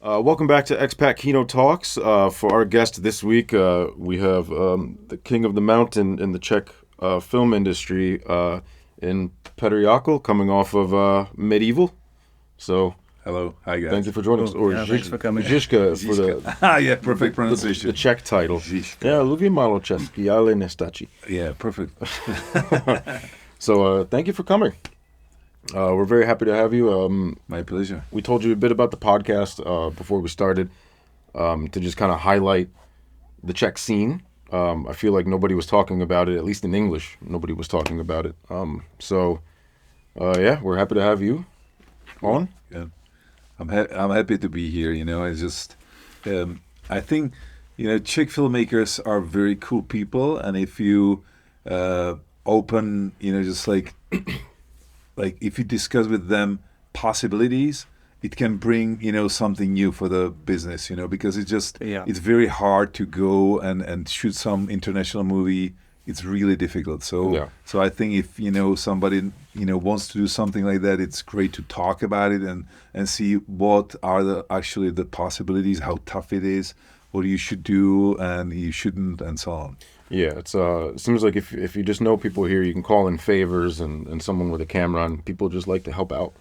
Welcome back to Expat Kino Talks. For our guest this week, we have the king of the mountain in the Czech film industry, in Petr Jákl, coming off of Medieval. So, hello, hi guys. thank you for joining us. Or thanks for coming. Žižka for the Yeah, perfect pronunciation. the Czech title. Žižka. Yeah, lubię malo česky, ale nestačí. Yeah, perfect. So, thank you for coming. We're very happy to have you. My pleasure. We told you a bit about the podcast before we started, to just kind of highlight the Czech scene. I feel like nobody was talking about it, at least in English. Nobody was talking about it. Yeah, we're happy to have you on. Yeah. I'm happy to be here. I just I think Czech filmmakers are very cool people, and if you open, just like like if you discuss with them possibilities, it can bring something new for the business, because it's very hard to go and shoot some international movie. It's really difficult. So I think if somebody wants to do something like that, it's great to talk about it and see what are the possibilities, how tough it is, what you should do and you shouldn't, and so on. Yeah, it seems like if you just know people here, you can call in favors and someone with a camera, and people just like to help out.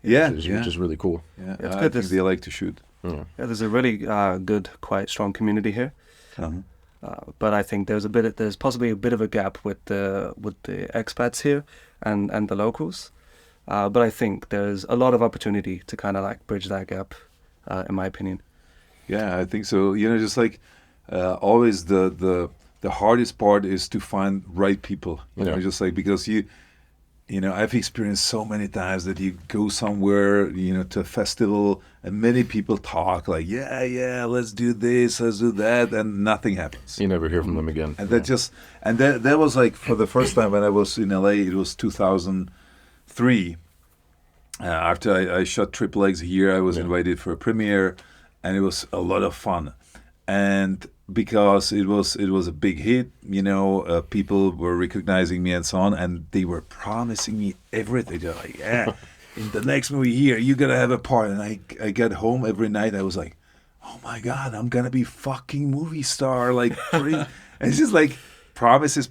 Which is really cool. Yeah, it's I good. think they like to shoot. Yeah. There's a really good, quite strong community here. Uh-huh. But I think there's possibly a bit of a gap with the expats here and the locals. But I think there's a lot of opportunity to kind of like bridge that gap, in my opinion. Yeah, I think so. Just like always the hardest part is to find right people. Just like because I've experienced so many times that you go somewhere, to a festival, and many people talk like, yeah, let's do this, let's do that, and nothing happens. You never hear from them again. And that was like for the first time when I was in LA. It was 2003. After I shot Triple X here, I was invited for a premiere, and it was a lot of fun. And because it was a big hit, people were recognizing me and so on, and they were promising me everything. They're like, yeah, in the next movie here, you're gonna have a part. And I got home every night. I was like, oh my God, I'm gonna be fucking movie star. Like, and it's just like promises.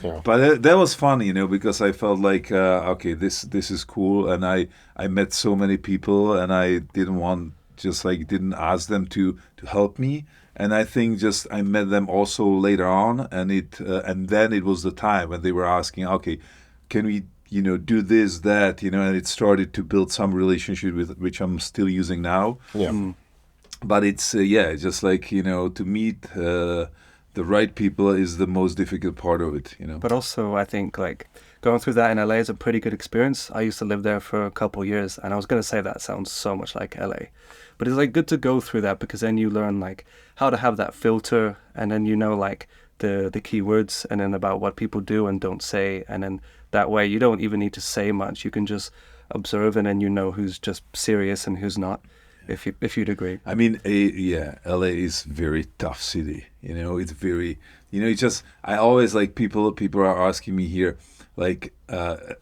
Yeah. But that was fun, because I felt like, okay, this is cool, and I met so many people, and I didn't ask them to help me. And I think I met them also later on, and then it was the time when they were asking, okay, can we do this, that, and it started to build some relationship with which I'm still using now. Yeah. But it's just like to meet the right people is the most difficult part of it. But also I think like going through that in LA is a pretty good experience. I used to live there for a couple of years, and I was gonna say that sounds so much like LA. But it's like good to go through that, because then you learn like how to have that filter, and then like the key words, and then about what people do and don't say, and then that way you don't even need to say much. You can just observe, and then who's just serious and who's not, if you'd agree. I mean, LA is very tough city. It's very, it's just, I always like people are asking me here, like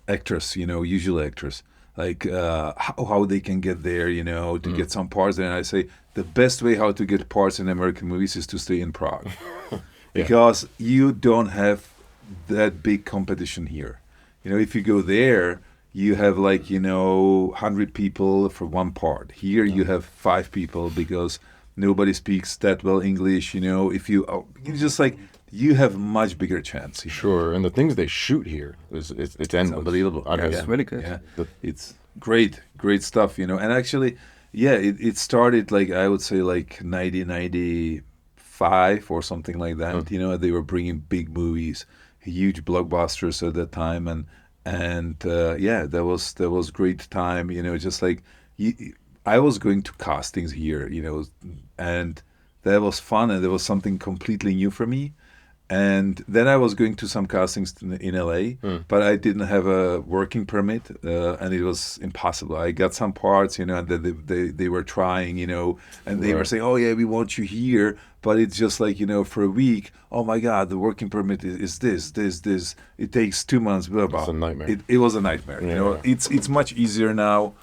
actors, usual actors, like how they can get there, to get some parts there. And I say the best way how to get parts in American movies is to stay in Prague. Because you don't have that big competition here. If you go there, you have like 100 people for one part. Here you have 5 people because nobody speaks that well English. If you just like, you have much bigger chance. Sure, and the things they shoot here it's unbelievable. It's really good. Yeah, it's great stuff. And actually, it started like, I would say like 1995 or something like that. They were bringing big movies, huge blockbusters at that time, and that was great time. Just like I was going to castings here, and that was fun, and there was something completely new for me. And then I was going to some castings in LA, but I didn't have a working permit, and it was impossible. I got some parts, and they were trying, and they were saying, oh yeah, we want you here, but it's just like, for a week, oh my God, the working permit is this. It takes 2 months, blah, blah. It's a nightmare. It was a nightmare. It's much easier now.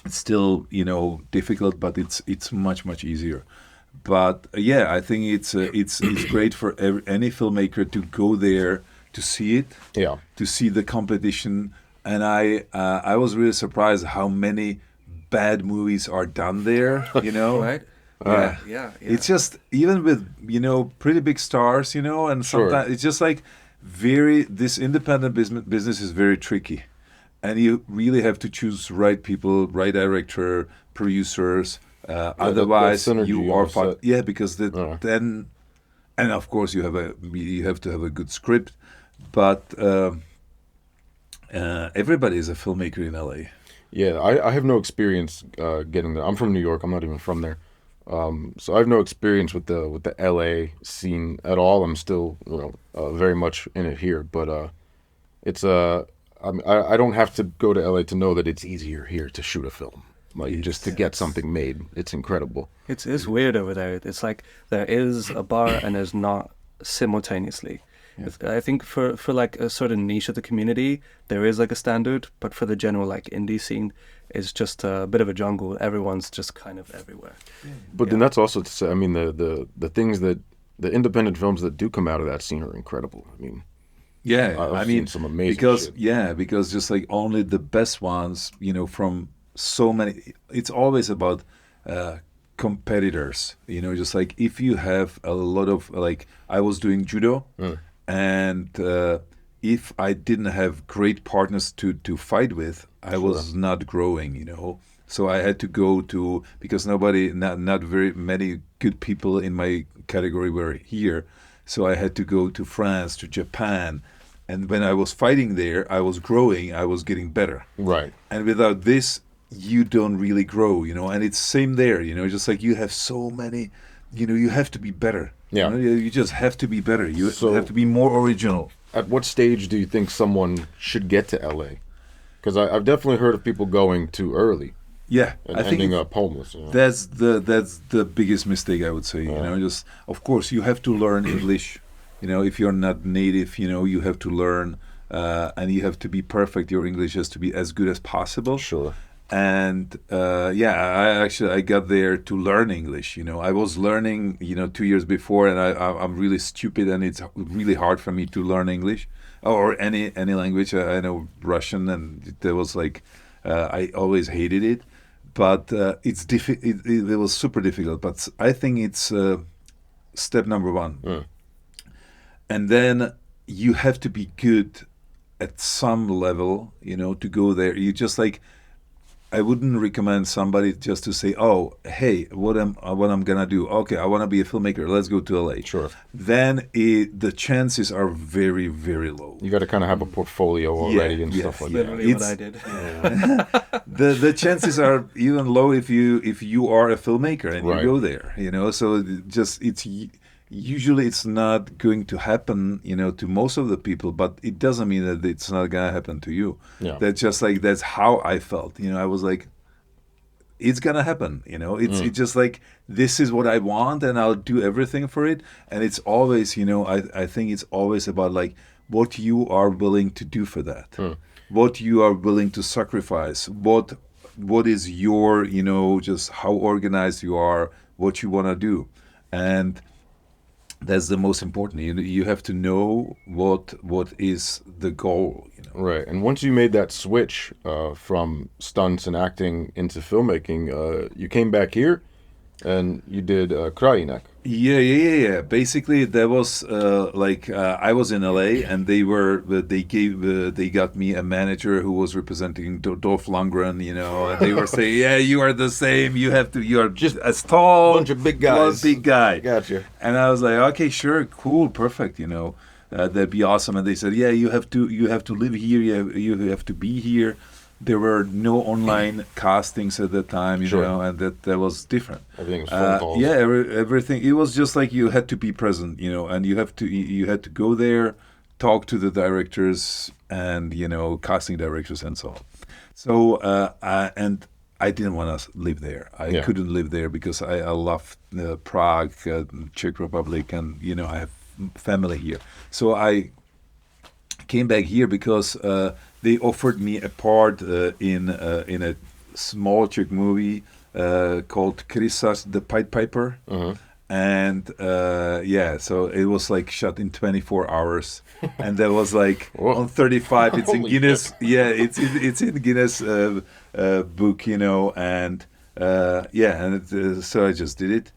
it's still, difficult, but it's much easier. But yeah, I think it's great for any filmmaker to go there to see it, Yeah. to see the competition. And I was really surprised how many bad movies are done there. Right? Yeah. Yeah. It's just even with pretty big stars, and Sure. sometimes it's just like this independent business is very tricky, and you really have to choose right people, right director, producers. Otherwise, that synergy you are almost set. yeah, because then, and of course you have to have a good script, but everybody is a filmmaker in LA. Yeah, I have no experience getting there. I'm from New York. I'm not even from there, so I have no experience with the LA scene at all. I'm still very much in it here, but it's I don't have to go to LA to know that it's easier here to shoot a film. Like just to get something made, it's incredible. It's weird over there. It's like there is a bar and there's not simultaneously. I think for like a certain niche of the community, there is like a standard, but for the general like indie scene, it's just a bit of a jungle. Everyone's just kind of everywhere. But then that's also to say, I mean, the things that the independent films that do come out of that scene are incredible. I mean, Yeah, I've I seen mean, some amazing because shit. because just like only the best ones, from so many. It's always about competitors. Just like if you have a lot of like I was doing judo, and if I didn't have great partners to fight with, I was not growing. So I had to go to because not very many good people in my category were here. So I had to go to France, to Japan. And when I was fighting there, I was growing, I was getting better. Right. And without this, you don't really grow, and it's same there, just like you have so many, you have to be better. Yeah. You just have to be better. You So- have to be more original. At what stage do you think someone should get to LA? Because I've definitely heard of people going too early Yeah, and I think ending up homeless. that's the biggest mistake, I would say. Just of course you have to learn English. If you're not native, you have to learn, and you have to be perfect. Your English has to be as good as possible. Sure. And I got there to learn English. I was learning 2 years before, and I'm really stupid, and it's really hard for me to learn English or any language. I know Russian, and there was like I always hated it, but it was super difficult. But I think it's step number one, and then you have to be good at some level, to go there. You just like. I wouldn't recommend somebody just to say, "Oh, hey, what I'm gonna do? Okay, I want to be a filmmaker. Let's go to LA." Sure. Then the chances are very, very low. You got to kind of have a portfolio already and stuff like that. Literally what It's- I did. The chances are even low if you are a filmmaker and Right. you go there. So usually it's not going to happen, to most of the people, but it doesn't mean that it's not gonna happen to you. Yeah. That's how I felt. I was like, it's gonna happen. It's just like this is what I want, and I'll do everything for it. And it's always, I think it's always about like what you are willing to do for that, what you are willing to sacrifice, what is your, just how organized you are, what you want to do, and that's the most important. You have to know what is the goal. Right. And once you made that switch from stunts and acting into filmmaking, you came back here and you did Krajinek. Yeah. Basically, there was I was in LA, and they got me a manager who was representing Dolph Lundgren, and they were saying, "Yeah, you are the same. You are just as tall, Bunch of big guys. one big guy." Gotcha. And I was like, "Okay, sure, cool, perfect. That'd be awesome." And they said, "Yeah, you have to live here. You have to be here." There were no online castings at that time, Sure. and that was different. Everything was phone calls. Yeah, everything. It was just like you had to be present, and you had to go there, talk to the directors and casting directors and so on. So and I didn't want to live there. I couldn't live there because I love Prague, Czech Republic, and I have family here. So I came back here because they offered me a part in a small Czech movie called Krysas the Pied Piper. And so it was like shot in 24 hours, and that was like on 35. It's in Guinness. Yeah, it's in Guinness book, you know. And so I just did it,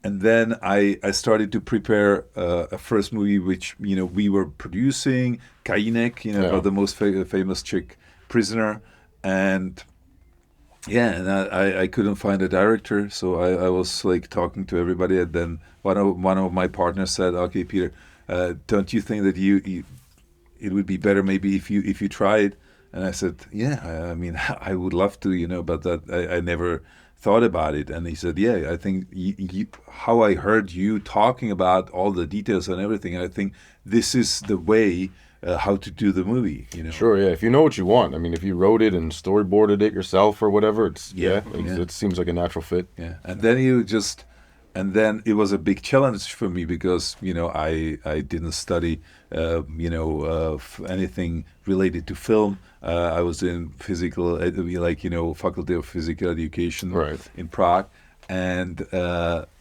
and then I started to prepare a first movie, which we were producing, Kajinek, about the most famous Czech prisoner, and. Yeah, and I couldn't find a director, so I was like talking to everybody, and then one of my partners said, "Okay, Peter, don't you think that it would be better maybe if you tried?" And I said, "Yeah, I mean, I would love to, but that I never thought about it." And he said, "Yeah, I think how I heard you talking about all the details and everything, I think this is the way." How to do the movie, Sure, yeah. If you know what you want, I mean, if you wrote it and storyboarded it yourself or whatever, it seems like a natural fit. Yeah, and then it was a big challenge for me because I didn't study anything related to film. I was in Faculty of Physical Education in Prague, and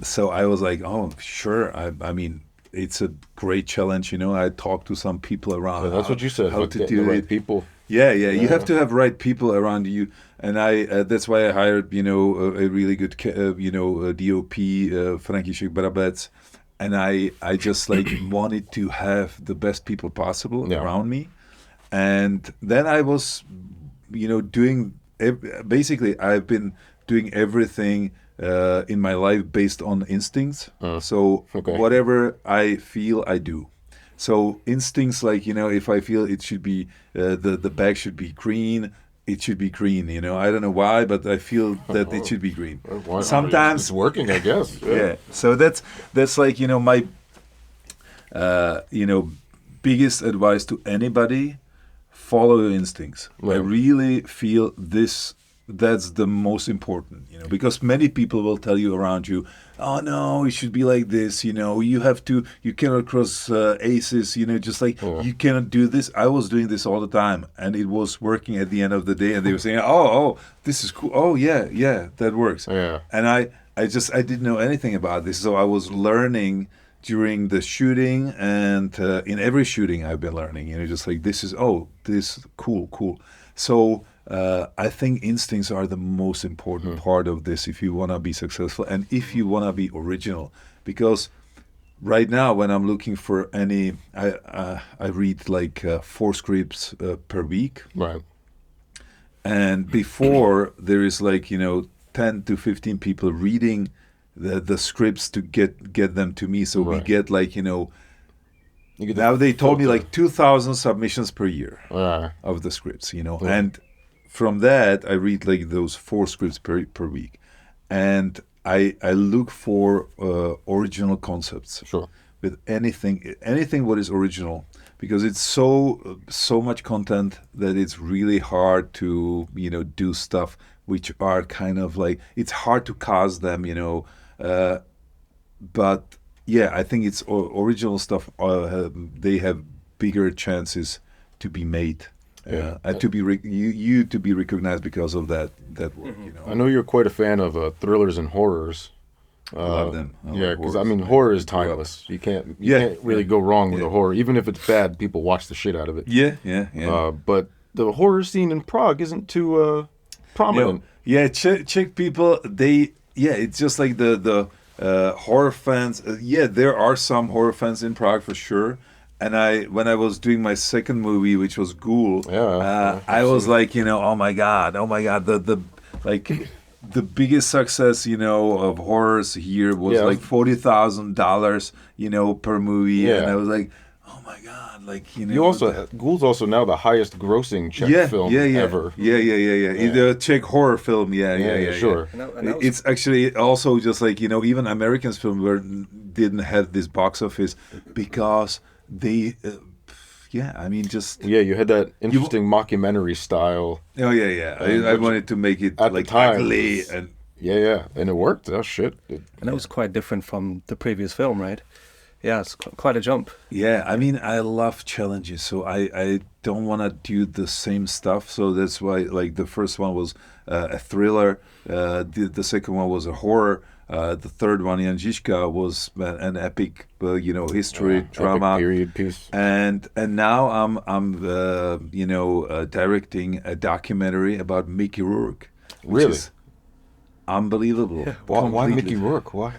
so I was like, oh, sure. I mean. It's a great challenge, I talked to some people around. Yeah, that's what you said. How to do the right it. people. Yeah. You have to have right people around you, and that's why I hired, a really good, DOP, František Brabec, and I just wanted to have the best people possible around me, and then I was, doing basically I've been doing everything. In my life based on instincts. Whatever I feel, I do. So instincts if I feel it should be, the bag should be green, it should be green. I don't know why, but I feel that it should be green. Sometimes it's working, I guess. Yeah. So that's my, biggest advice to anybody, follow your instincts. Right. I really feel that's the most important, because many people will tell you around you, oh no, it should be like this, you cannot cross aces, you cannot do this. I was doing this all the time, and it was working at the end of the day, and they were saying, oh, this is cool. Oh yeah, that works. Yeah. And I didn't know anything about this, so I was learning during the shooting, and in every shooting I've been learning, this is cool. So I think instincts are the most important part of this if you want to be successful and if you want to be original. Because right now, when I'm looking for any, I read 4 scripts per week. Right. And before, there is 10 to 15 people reading the scripts to get them to me. So we get now they told me 2,000 submissions per year of the scripts, and from that I read those 4 scripts per week, and I look for original concepts. Sure. With anything what is original, because it's so much content that it's really hard to do stuff which are kind of it's hard to cast them, but yeah, I think it's original stuff. They have bigger chances to be made, and to be you to be recognized because of that work. I know you're quite a fan of thrillers and horrors. I love them. Because horror is timeless. You can't really go wrong with a horror, even if it's bad. People watch the shit out of it. Yeah. But the horror scene in Prague isn't too prominent. Czech people, it's just like the horror fans. There are some horror fans in Prague for sure. And when I was doing my second movie, which was Ghoul, I was oh my god, the biggest success, of horrors here was $40,000, per movie. Yeah. And I was like, oh my god, Ghoul's also now the highest grossing Czech film ever. The Czech horror film, sure. It's actually also just even American film didn't have this box office because they, you had that interesting mockumentary style. I wanted to make it at the time, ugly and and it worked. Oh shit! And that was quite different from the previous film, right? Yeah, it's quite a jump. Yeah, I mean, I love challenges, so I don't want to do the same stuff. So that's why, like, the first one was a thriller, the second one was a horror, the third one, in Žižka, was an epic, history drama, epic period piece. and now I'm directing a documentary about Mickey Rourke, which Really? is unbelievable. Why Completely. Mickey Rourke? Why?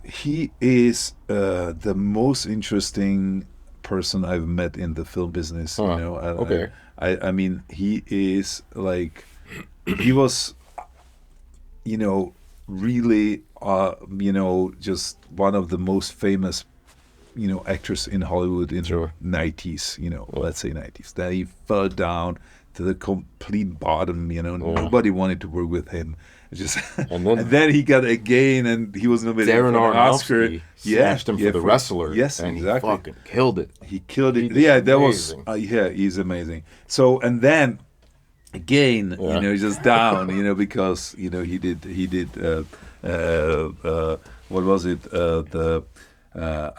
He is the most interesting person I've met in the film business. Huh, okay. I mean, he is like, he was, really, just one of the most famous, actors in Hollywood in Sure. the 90s, let's say 90s. Then he fell down to the complete bottom, nobody wanted to work with him. Just And then- and then he got again, and he was nominated Darren for an Oscar. Aronofsky smashed him for The Wrestler. Yes, and exactly. he fucking killed it. He killed it. He did Yeah, that was. amazing. He's amazing. So, and then again, Yeah. just down, because he did. What was it? The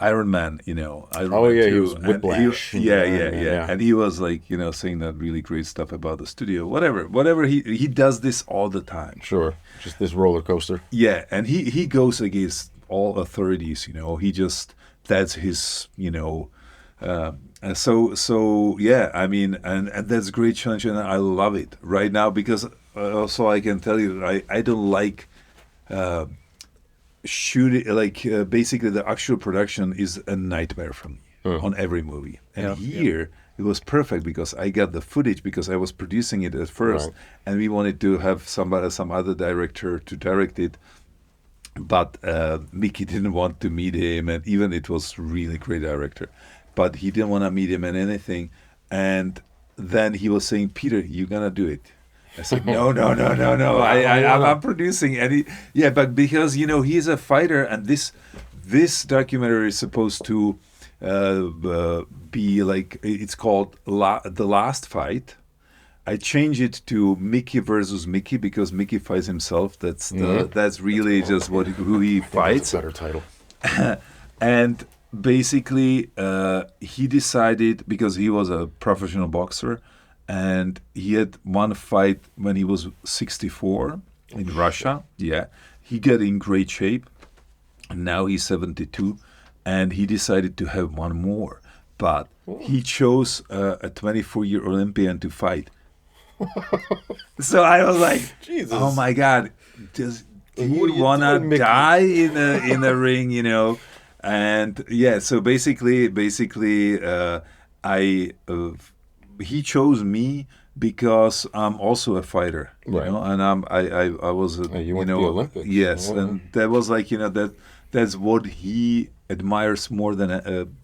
Iron Man. Iron Oh, Man yeah, he 2. was And Whiplash. yeah, Yeah, yeah. yeah. And he was like, saying that really great stuff about the studio. Whatever. He does this all the time. Sure. Just this roller coaster. Yeah, and he goes against all authorities. He just, that's his. So yeah, I mean, and that's a great challenge, and I love it right now, because also I can tell you, I don't like shooting, like, basically the actual production is a nightmare for me on every movie, and Yeah. here it was perfect because I got the footage, because I was producing it at first, Right. and we wanted to have some other director to direct it. But Mickey didn't want to meet him, and even it was really great director, but he didn't want to meet him and anything. And then he was saying, "Peter, you're gonna do it." I said, "No. I'm producing." And but because he's a fighter, and this documentary is supposed to be like, it's called The Last Fight. I changed it to Mickey versus Mickey, because Mickey fights himself. That's really just who he fights. That's a better title. And basically, he decided, because he was a professional boxer, and he had one fight when he was 64 in Russia. Yeah, he got in great shape. And now he's 72, and he decided to have one more. But he chose a 24-year Olympian to fight. So I was like, Jesus. "Oh my God, do What are you you wanna doing, Mickey?" die in a ring?" And yeah, so basically, he chose me because I'm also a fighter, Right. and I was, You went to the Olympics. Yes, Yeah. and that was like, that's what he admires more than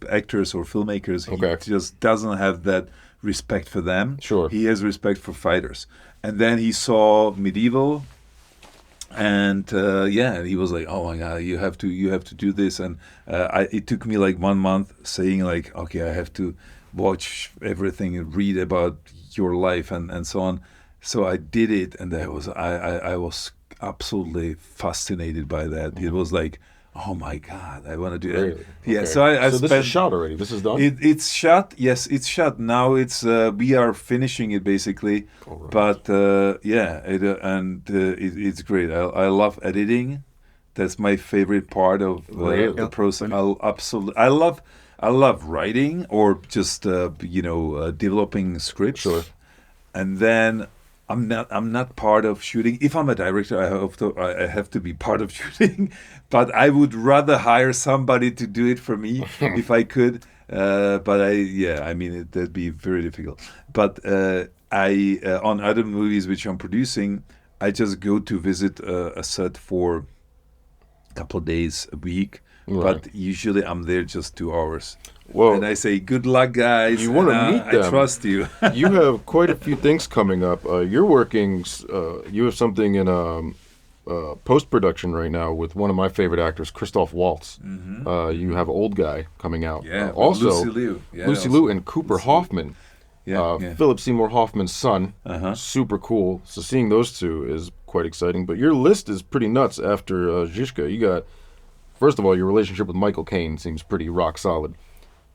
actors or filmmakers. He Okay. just doesn't have that respect for them. Sure. He has respect for fighters. And then he saw Medieval, and he was like, "Oh my God, you have to do this." And it took me like 1 month saying like, "Okay, I have to watch everything and read about your life and so on." So I did it, and I was absolutely fascinated by that. It was like, "Oh my God, I want to do it." Really? Yeah, Okay. so I this spent. is shot already. This is done. It's shot. Yes, it's shot. Now it's we are finishing it basically. All right. But it's great. I love editing. That's my favorite part of Really? the process. I love writing, or just developing scripts. Sure. And then I'm not part of shooting. If I'm a director, I have to be part of shooting. But I would rather hire somebody to do it for me if I could. But that'd be very difficult. But on other movies which I'm producing, I just go to visit a set for a couple of days a week. Right. But usually I'm there just 2 hours. Well, And I say, "Good luck, guys. You wanna and, meet I them. trust you." you have quite a few things coming up. You're working. You have something in post production right now with one of my favorite actors, Christoph Waltz. You have Old Guy coming out. Yeah, also Lucy Liu. Yeah, Lucy also. Liu and Cooper Hoffman. Yeah. Philip Seymour Hoffman's son. Super cool. So seeing those two is quite exciting. But your list is pretty nuts after Žižka. You got First of all, your relationship with Michael Caine seems pretty rock solid.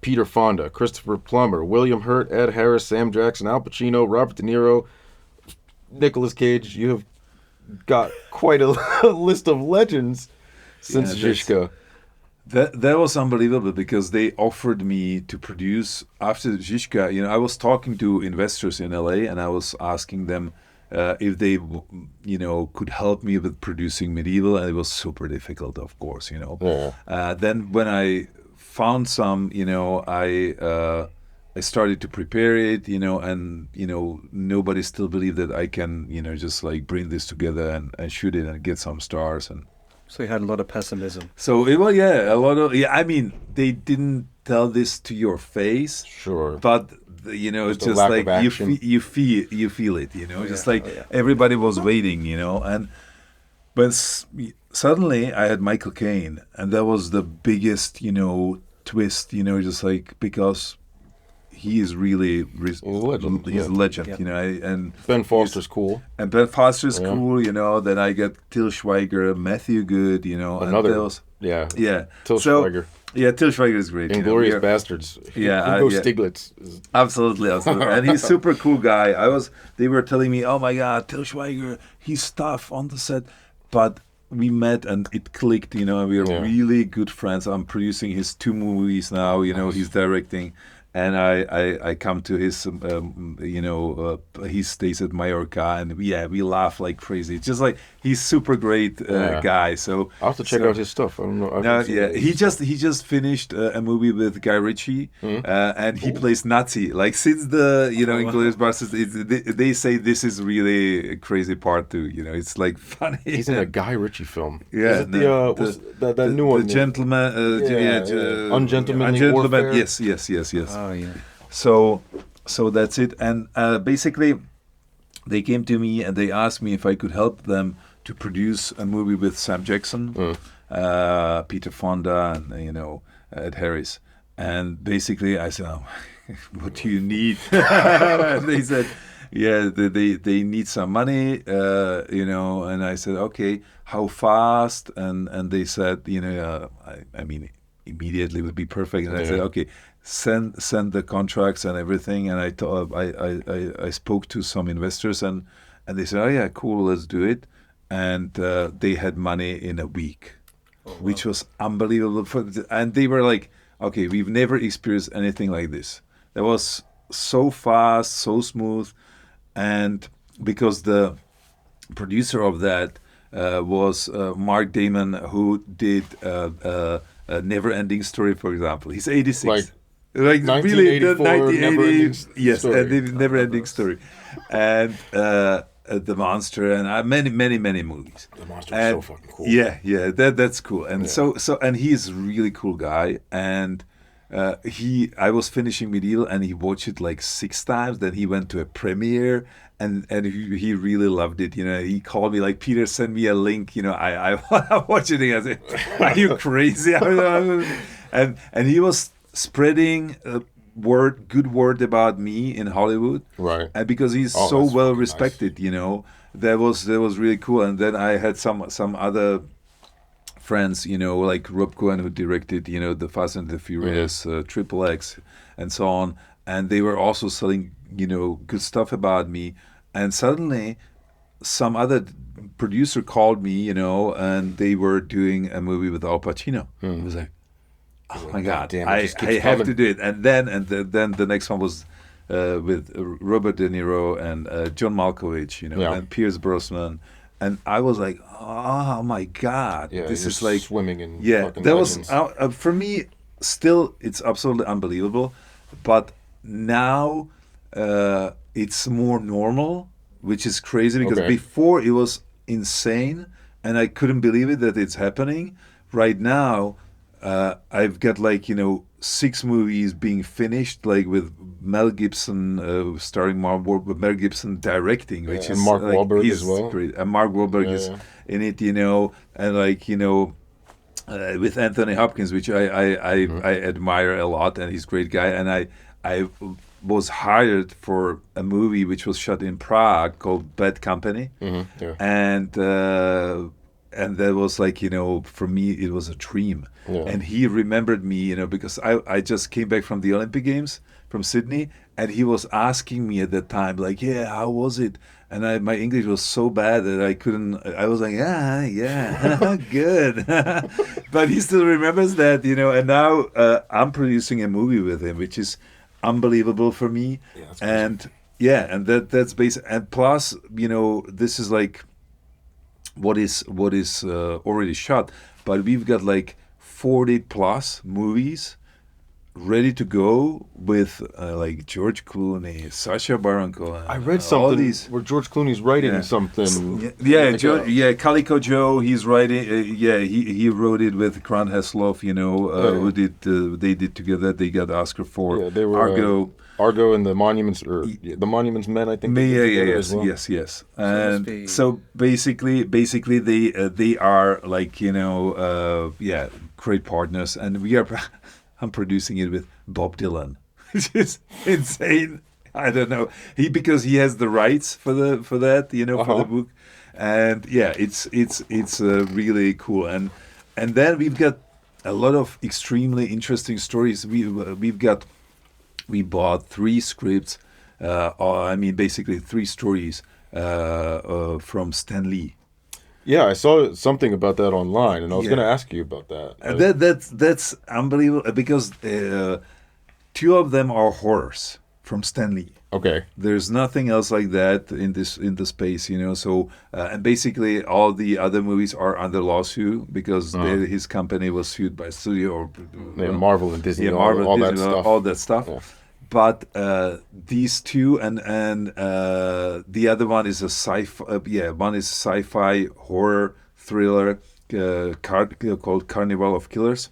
Peter Fonda, Christopher Plummer, William Hurt, Ed Harris, Sam Jackson, Al Pacino, Robert De Niro, Nicolas Cage. You have got quite a list of legends since Žižka. That was unbelievable because they offered me to produce after Žižka. I was talking to investors in LA and I was asking them if they, could help me with producing Medieval, and it was super difficult, of course. Yeah. Then when I found some, I started to prepare it, and nobody still believed that I can, just like bring this together and shoot it and get some stars. And So you had a lot of pessimism. so it was, a lot of, I mean, they didn't tell this to your face, Sure. but it's a just lack like of you action. you feel it, just like everybody was waiting, and but suddenly I had Michael Caine, and that was the biggest, twist, just like because he is really He's a legend. he's a legend, and Ben Foster's cool. and Ben Foster's Yeah. cool, then I get Til Schweiger, Matthew Good, Another. and those, Yeah. yeah. Til So, Schweiger. yeah, Til Schweiger is great. Inglorious we are- Bastards. Yeah, Hugo yeah. Stiglitz. Is, Absolutely. And he's super cool guy. They were telling me, oh my God, Til Schweiger, he's tough on the set. But we met and it clicked, and we are Yeah. really good friends. I'm producing his 2 movies now, he's directing. And I come to his, he stays at Mallorca, and we laugh like crazy. It's just like, he's super great guy. So I'll have to check out his stuff. I don't know. I no, haven't seen yeah, it. he just finished a movie with Guy Ritchie, and he plays Nazi. Like since the Inglourious Basterds, they say this is really a crazy part too. It's like funny. He's in a Guy Ritchie film. Yeah, Is it what's that new one? The Gentleman, Ungentlemanly Warfare. Yes. Oh, yeah. So that's it. And basically, they came to me and they asked me if I could help them to produce a movie with Sam Jackson, Peter Fonda, and Ed Harris. And basically, I said, oh, "What do you need?" And they said, "Yeah, they need some money, And I said, "Okay, how fast?" And they said, I mean, immediately would be perfect. And I said, "Okay, send the contracts and everything." And I spoke to some investors and they said, "Oh yeah, cool, let's do it." And they had money in a week, which was unbelievable. And they were like, "Okay, we've never experienced anything like this." That was so fast, so smooth, and because the producer of that was Mark Damon, who did a Never-Ending Story, for example. He's 86. Like really, the 1980, yes, Story. and the Never-Ending Story, and The Monster, and many movies. The Monster is so fucking cool. Yeah, that's cool. And so and he's a really cool guy. And I was finishing Medieval, and he watched it like 6 times. Then he went to a premiere, and he really loved it. He called me like, "Peter, send me a link. I want to watch it." I said, "Are you crazy?" And he was spreading good word about me in Hollywood, Right. and because he's Oh, so that's well fucking respected, that was really cool. And then I had some other friends, like Rob Cohen, who directed, the Fast and the Furious, Triple X, and so on, and they were also selling, good stuff about me. And suddenly, some other producer called me, and they were doing a movie with Al Pacino. It was like, oh my God, damn, it I just keeps have coming. to do it. And then the next one was with Robert De Niro and John Malkovich, Yeah. and Pierce Brosnan. And I was like, oh my God, Yeah, this you're is like, swimming in yeah, fucking that was, legends. for me, still, it's absolutely unbelievable. But now it's more normal, which is crazy because Okay. before it was insane and I couldn't believe it that it's happening. Right now, I've got 6 movies being finished, like with Mel Gibson starring Mel Gibson directing, which and is Mark like, Wahlberg he's as well. great. And Mark Wahlberg is in it, and with Anthony Hopkins, which I admire a lot, and he's a great guy. And I was hired for a movie which was shot in Prague called Bad Company, Yeah. and and that was like, for me it was a dream. Yeah. And he remembered me, because I just came back from the Olympic Games from Sydney, and he was asking me at that time, like, yeah, how was it? And my English was so bad that I was like, yeah, good. But he still remembers that, and now I'm producing a movie with him, which is unbelievable for me. Yeah, that's and that's basic. And plus, this is like what is already shot, but we've got like 40 plus movies ready to go with like George Clooney, Sacha Baron Cohen. I read all something these. where George Clooney's writing Yeah. something. Yeah, like Calico Joe. He's writing. He wrote it with Grant Heslov. Who did they did together. They got Oscar for Yeah, they were Argo. Argo and the Monuments, or the Monuments Men, I think. they did together as well. Yes. must be- And so basically, they are like great partners, and we are. I'm producing it with Bob Dylan, which is insane. I don't know. Because he has the rights for that, for the book, and it's really cool. And then we've got a lot of extremely interesting stories. We bought 3 scripts. Basically 3 stories from Stan Lee. Yeah, I saw something about that online, and I was Yeah. going to ask you about that. That's unbelievable because 2 of them are horrors from Stan Lee. Okay. There's nothing else like that in the space, So and basically all the other movies are under lawsuit because his company was sued by studio or Yeah, Marvel and Disney, Marvel, all that Disney, stuff. all that stuff. Yeah. But these 2 and the other one is a one is sci-fi horror thriller called Carnival of Killers,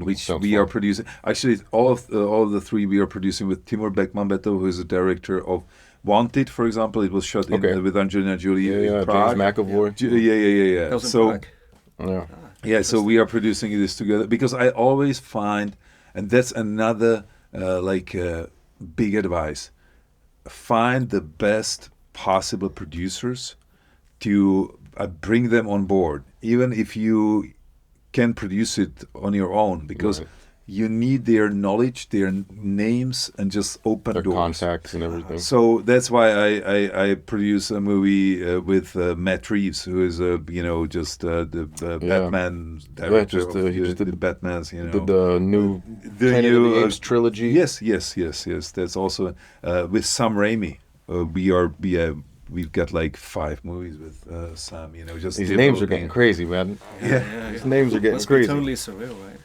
which Sounds we fun. are producing. Actually, all of the 3 we are producing with Timur Bekmambetov, who is the director of Wanted, for example. It was shot with Angelina Jolie Yeah, in Prague. James McAvoy. Yeah. That was in So Prague. Yeah. yeah, so we are producing this together because I always find, and that's another big advice: find the best possible producers to bring them on board, even if you can produce it on your own, because Right. you need their knowledge, their names, and just open Their doors. contacts and everything. So that's why I produce a movie with Matt Reeves, who is the Batman director just, he just of did the Batman's. Did the new The Planet new, of the Apes trilogy. Yes. That's also with Sam Raimi. We've got like 5 movies with Sam. Just These names are getting crazy, man. Yeah. These names are getting Must be crazy. totally surreal, right?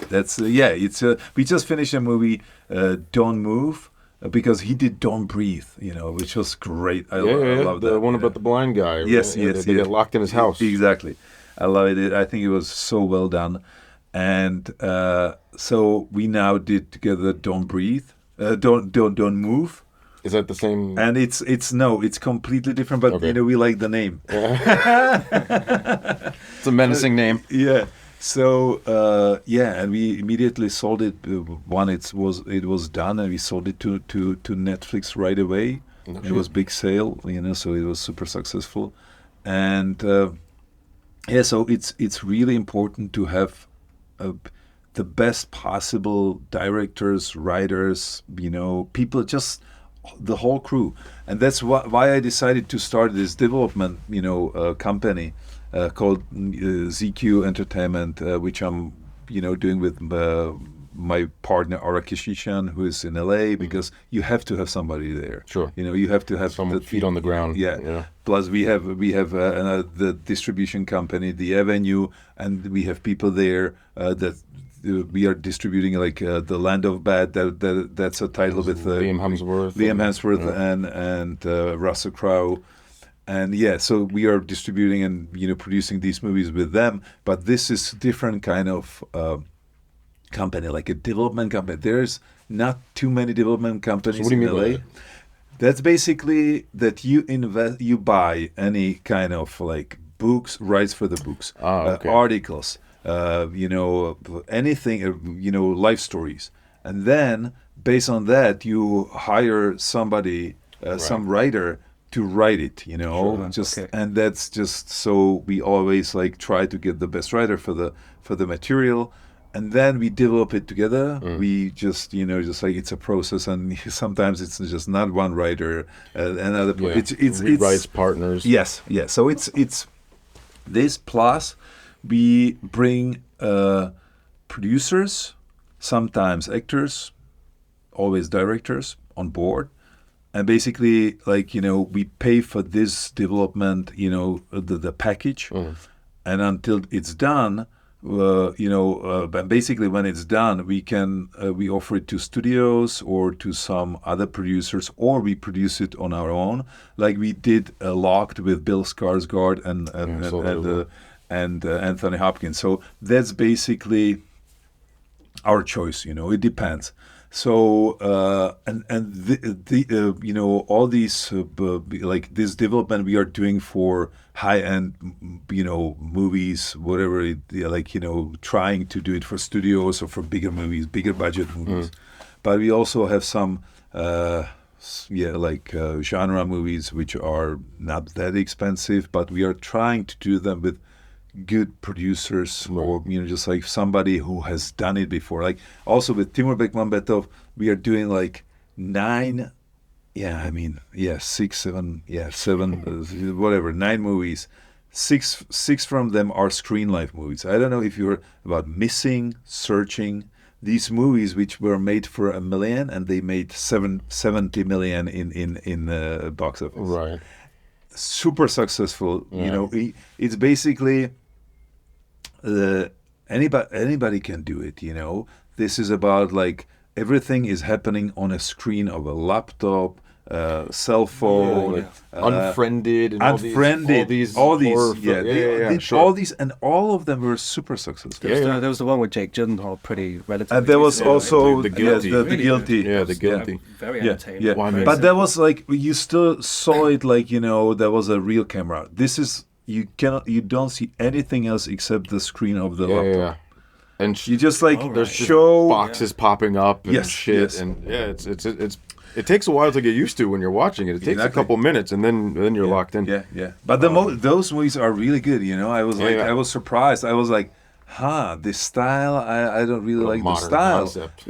That's it's we just finished a movie, Don't Move, because he did Don't Breathe, which was great. I love the that. one about the blind guy. Yes, right? yes, They yes. get locked in his house. Exactly. I love it. I think it was so well done. And so we now did together Don't Breathe, Don't Move. Is that the same? And it's completely different, but Okay. we like the name. It's a menacing name. Yeah. So and we immediately sold it. It was done, and we sold it to Netflix right away. No It was shit. big sale, so it was super successful. And so it's really important to have the best possible directors, writers, people, just the whole crew. And that's why I decided to start this development, company called ZQ Entertainment, which I'm, doing with my partner Ara Kishishan, who is in LA, because you have to have somebody there. Sure. You have to have Some the feet on the ground. Yeah. Plus, we have the distribution company, the Avenue, and we have people there that we are distributing, like The Land of Bad. That's a title with Liam Hemsworth. Liam Hemsworth and Russell Crowe. And so we are distributing and producing these movies with them. But this is different kind of company, like a development company. There's not too many development companies what do you in mean by LA. that? That's basically that you buy any kind of like books, rights for the books, Okay. articles, anything, life stories, and then based on that you hire somebody, some writer to write it, you know, Sure, just okay. and that's just so we always like try to get the best writer for the material, and then we develop it together. We just just like it's a process, and sometimes it's just not one writer, another. Yeah. It's Writes partners. Yes, yes. So it's this plus we bring producers, sometimes actors, always directors on board, and basically like we pay for this development, the package, and until it's done. But basically, when it's done, we offer it to studios or to some other producers, or we produce it on our own, like we did Locked with Bill Skarsgård and Anthony Hopkins. So that's basically our choice. It depends. So all these like this development we are doing for high-end movies, whatever trying to do it for studios or for bigger movies, bigger budget movies. But we also have some genre movies which are not that expensive, but we are trying to do them with good producers, or just like somebody who has done it before. Like also with Timur Bekmambetov, we are doing like 9 movies. Six from them are Screen Life movies. I don't know if you're about Missing, Searching, these movies which were made for $1 million and they made 70 million in box office. Right. Super successful. It's basically anybody can do it. This is about like everything is happening on a screen of a laptop, cell phone, Unfriended, and Unfriended, all these, sure. all these, and all of them were super successful. There was the one with Jake Gyllenhaal, pretty relatively. And there was also The Guilty. the Guilty. The Guilty. Very Yeah, entertaining. yeah. Well, I mean- But that was like you still saw it like there was a real camera. This is you don't see anything else except the screen of the laptop. And You just like there's just show boxes popping up and Yes, shit, yes. and it takes a while to get used to when you're watching it. It takes a Exactly. couple minutes, and then you're locked in. Yeah. But those movies are really good. I was I was surprised. I was like, this style. I don't really like the modern style. concept.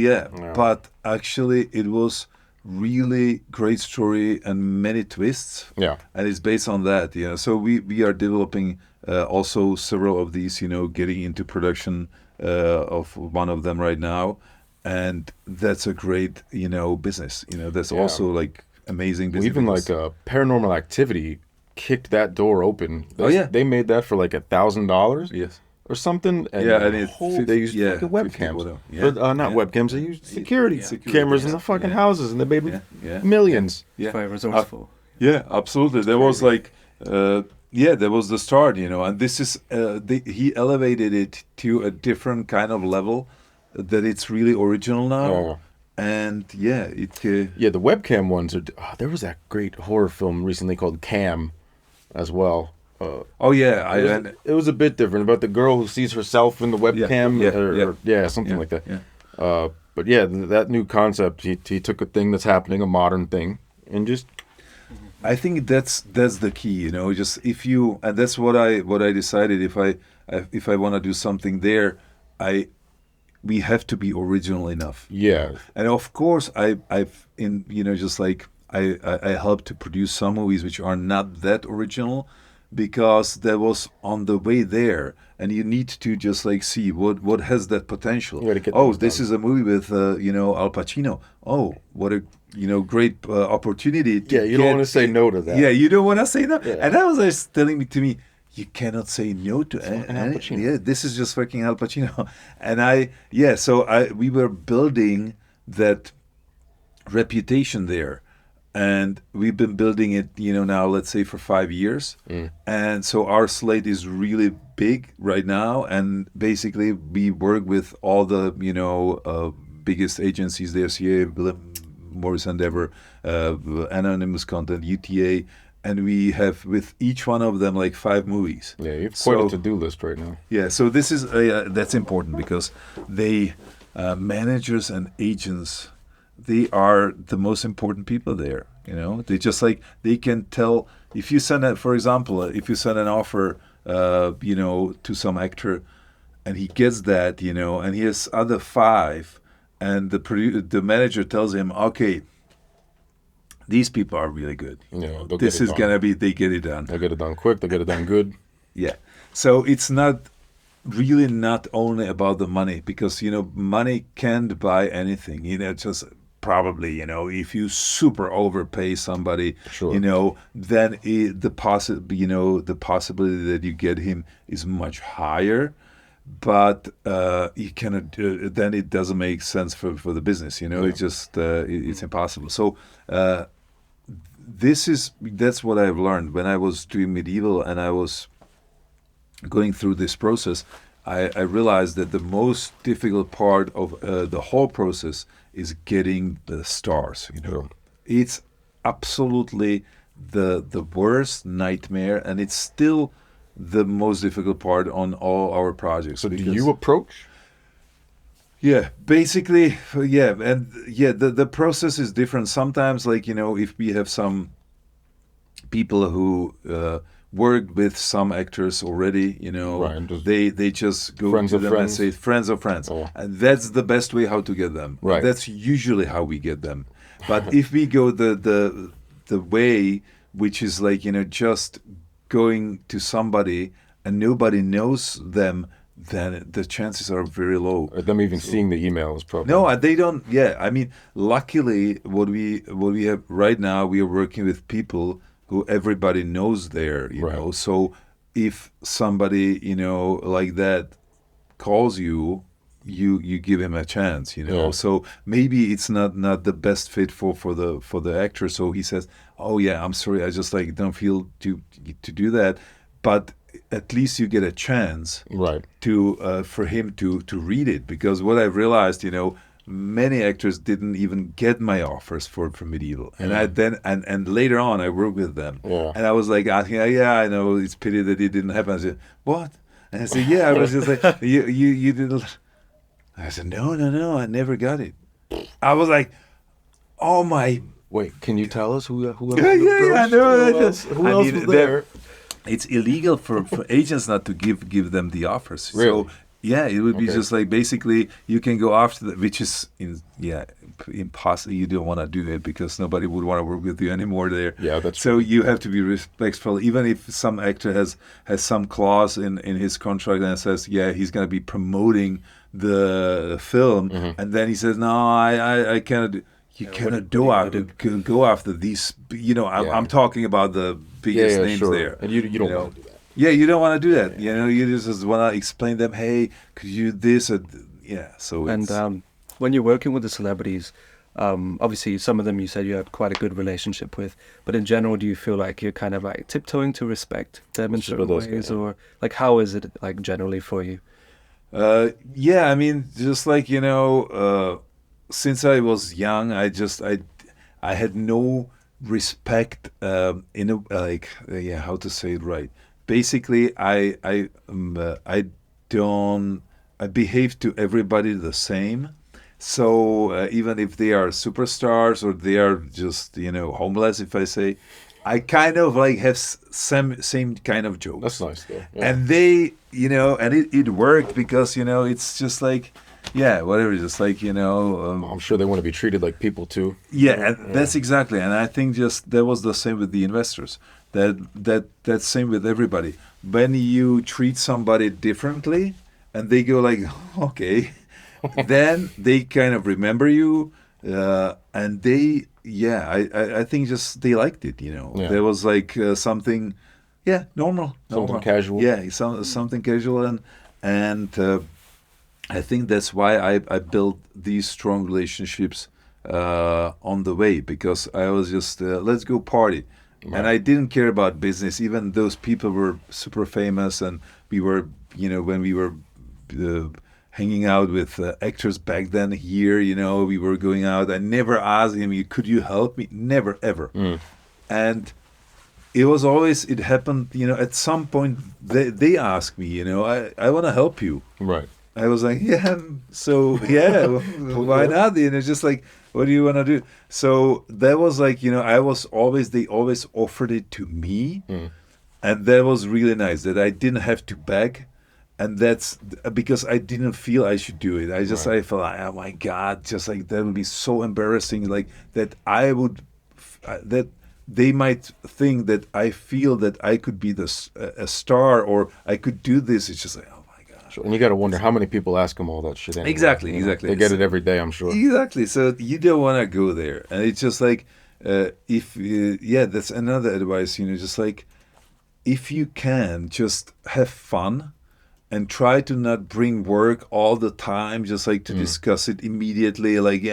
Yeah. But actually, it was really great story and many twists. Yeah. And it's based on that. So we are developing also several of these. Getting into production of one of them right now. And that's a great, business. That's also like amazing business. Even like Paranormal Activity kicked that door open. They made that for like $1,000. Yes. Or something. And And it's they used fucking 50 webcams. whatever. But not webcams. They used security cameras in the fucking houses, and they made millions. Very resourceful. Yeah, absolutely. There was like, there was the start, and this is, he elevated it to a different kind of level that it's really original now. Oh. And it. The webcam ones are. There was that great horror film recently called Cam, as well. It was a bit different about the girl who sees herself in the webcam, something like that. Yeah. But that new concept, he took a thing that's happening, a modern thing, and just. I think that's the key, Just if you, and that's what I decided. If I want to do something there, we have to be original enough. Yeah. And of course, I've just like I helped to produce some movies which are not that original, because that was on the way there, and you need to just like see what has that potential. This is a movie with Al Pacino. Oh, what a great opportunity. You don't want to say no to that. Yeah, you don't want to say no. Yeah. And that was just telling to me, you cannot say no to fucking Al Pacino. Yeah, this is just fucking Al Pacino. And we were building that reputation there. And we've been building it, now let's say for 5 years. And so our slate is really big right now. And basically we work with all the, biggest agencies there, CA, Morris Endeavor, Anonymous Content, UTA. And we have with each one of them like 5 movies. Yeah, you have quite a to-do list right now. Yeah, so this is, that's important because managers and agents, they are the most important people there. You know, they just like they can tell if you send a, for example, if you send an offer, you know, to some actor, and he gets that, you know, and he has other 5, and the manager tells him, okay, these people are really good. Yeah, This is gonna be, they get it done. They get it done quick. They get it done good. Yeah. So it's not really not only about the money, because, you know, money can't buy anything. You know, just probably, you know, if you super overpay somebody, Sure. you know, then the possibility that you get him is much higher. But you cannot. Then it doesn't make sense for the business. You know, it's just it's impossible. So that's what I've learned when I was doing medieval and I was going through this process. I realized that the most difficult part of the whole process is getting the stars. You know, Sure. It's absolutely the worst nightmare, and it's still the most difficult part on all our projects. So do because- you approach? Yeah, basically, yeah, and yeah, the process is different. Sometimes, like, you know, if we have some people who worked with some actors already, you know, Right, and just they just go friends to of them friends? and say friends of friends, Oh. and that's the best way how to get them. Right. That's usually how we get them. But if we go the way which is like, you know, just going to somebody and nobody knows them, then the chances are very low. Or them even seeing the emails, probably. No, they don't. Yeah, I mean, luckily, what we have right now, we are working with people who everybody knows there. You Right. know, so if somebody, you know, like that calls you, you give him a chance. You know, Yeah. so maybe it's not the best fit for the actor. So he says, "Oh yeah, I'm sorry, I just like don't feel to do that," but at least you get a chance Right. to for him to read it, because what I've realized, you know, many actors didn't even get my offers for medieval, and I then and later on I worked with them, Yeah. and I was like asking, yeah, I know it's pity that it didn't happen. I said, what? And I said, yeah, I was just like, you didn't. I said, no, I never got it. I was like, oh my. Wait, can you tell us who else? Yeah, I know. Who I else mean, was there? It's illegal for agents not to give them the offers. Really? So yeah, it would be Okay. just like basically you can go after that, which is impossible. You don't want to do it because nobody would want to work with you anymore there. Yeah, that's so you have to be respectful, even if some actor has some clause in his contract and says, yeah, he's going to be promoting the film, and then he says, no, I cannot. You cannot go after these. You know, Yeah. I'm talking about the biggest names sure. there. And you don't know. want to do that. Yeah, you don't want to do that. You know, you just want to explain them. Hey, could you do this? Or, yeah. So And it's, when you're working with the celebrities, obviously some of them you said you had quite a good relationship with, but in general, do you feel like you're kind of like tiptoeing to respect them in certain those ways, guys. or like how is it like generally for you? yeah. I mean, just like, you know, since I was young, I had no respect in a like how to say it right. Basically, I behave to everybody the same. So even if they are superstars or they are just, you know, homeless, if I say, I kind of like have same kind of jokes. That's nice, though. Yeah. And they, you know, and it worked because, you know, it's just like, yeah, whatever, just like, you know. I'm sure they want to be treated like people, too. Yeah, and that's exactly. And I think just that was the same with the investors. That's same with everybody. When you treat somebody differently and they go like, okay, then they kind of remember you, and they, yeah, I think just they liked it, you know. Yeah. There was like something, yeah, normal. Something casual. Yeah, something casual, and I think that's why I built these strong relationships on the way, because I was just let's go party. Right. And I didn't care about business. Even those people were super famous, and we were, you know, when we were hanging out with actors back then here, you know, we were going out. I never asked him, could you help me? Never, ever. And it was always, it happened, you know, at some point they asked me, you know, I want to help you. Right. I was like, yeah, so, yeah, why not? And it's just like, what do you want to do? So that was like, they always offered it to me. And that was really nice that I didn't have to beg. And that's because I didn't feel I should do it. I felt like, oh my God, just like that would be so embarrassing. Like that that they might think that I feel that I could be a star or I could do this. It's just like, oh my God. Sure. And you got to wonder how many people ask them all that shit anyway. Exactly. They get it every day, I'm sure. Exactly. So you don't want to go there. And it's just like, that's another advice, just like, if you can, just have fun and try to not bring work all the time, just like to discuss it immediately, like,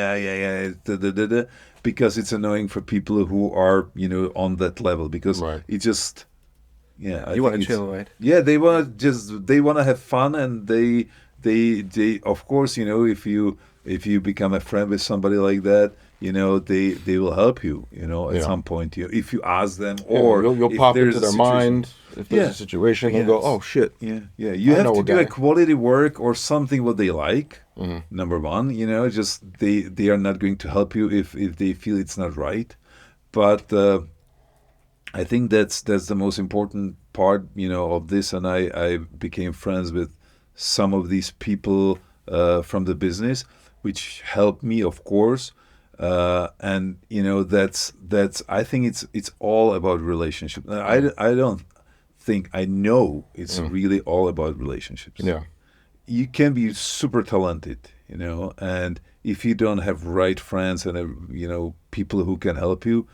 because it's annoying for people who are, on that level, because it just, you want to chill, right? Yeah, they want to have fun, and they, of course, if you become a friend with somebody like that, they will help you, at some point, if you ask them, or you'll pop into their mind. If there's a situation, they'll go, oh shit. Yeah. You have to do a quality work or something what they like. Number one, just they are not going to help you if they feel it's not right. But I think that's the most important part, of this. And I became friends with some of these people from the business, which helped me, of course. And that's I think it's all about relationship. I know it's really all about relationships. Yeah, you can be super talented, and if you don't have right friends and people who can help you,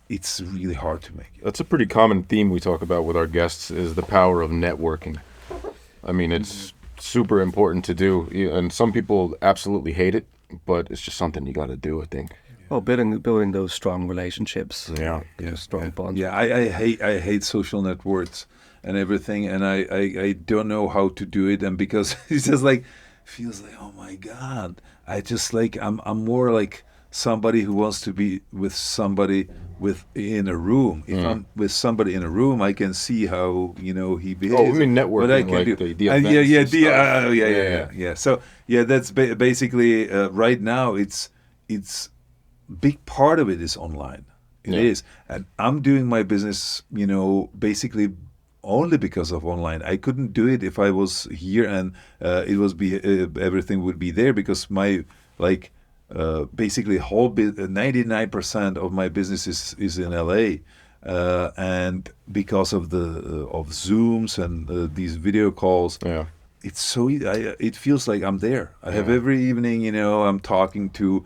it's really hard to make it. That's a pretty common theme we talk about with our guests, is the power of networking. I mean, it's super important to do, and some people absolutely hate it, but it's just something you got to do, I think. Well, building those strong relationships. Yeah. Strong bonds. Yeah, I hate social networks and everything, and I don't know how to do it, and because it's just like, feels like, oh my God, I just like, I'm more like somebody who wants to be with somebody in a room. If I'm with somebody in a room, I can see how he behaves. Oh, I mean networking, what I can like do. The events yeah. So that's basically right now. It's big part of it is online. It is, and I'm doing my business, basically only because of online. I couldn't do it if I was here and everything would be there, because my basically whole 99% of my business is in LA, and because of of Zooms and these video calls, it's so it feels like I'm there. I have every evening, I'm talking to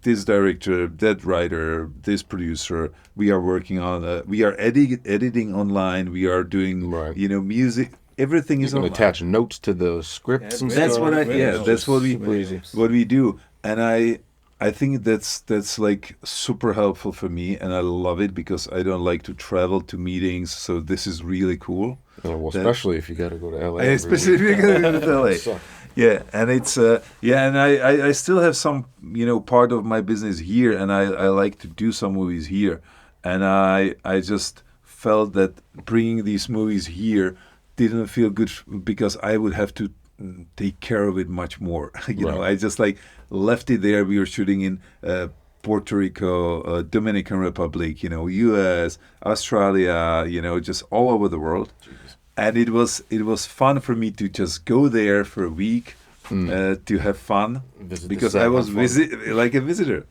this director, that writer, this producer. We are working on we are editing online. We are doing music. Everything is online. Attach notes to the scripts and that's stuff. That's what we do. And I think that's like super helpful for me, and I love it because I don't like to travel to meetings. So this is really cool. Well, especially if you got to go to LA. Especially if you got to go to LA. Yeah, and it's and I still have some part of my business here, and I like to do some movies here, and I just felt that bringing these movies here didn't feel good because I would have to take care of it much more. I just left it there. We were shooting in Puerto Rico, Dominican Republic, U.S., Australia, just all over the world. Jesus. And it was fun for me to just go there for a week to have fun, because I was like a visitor.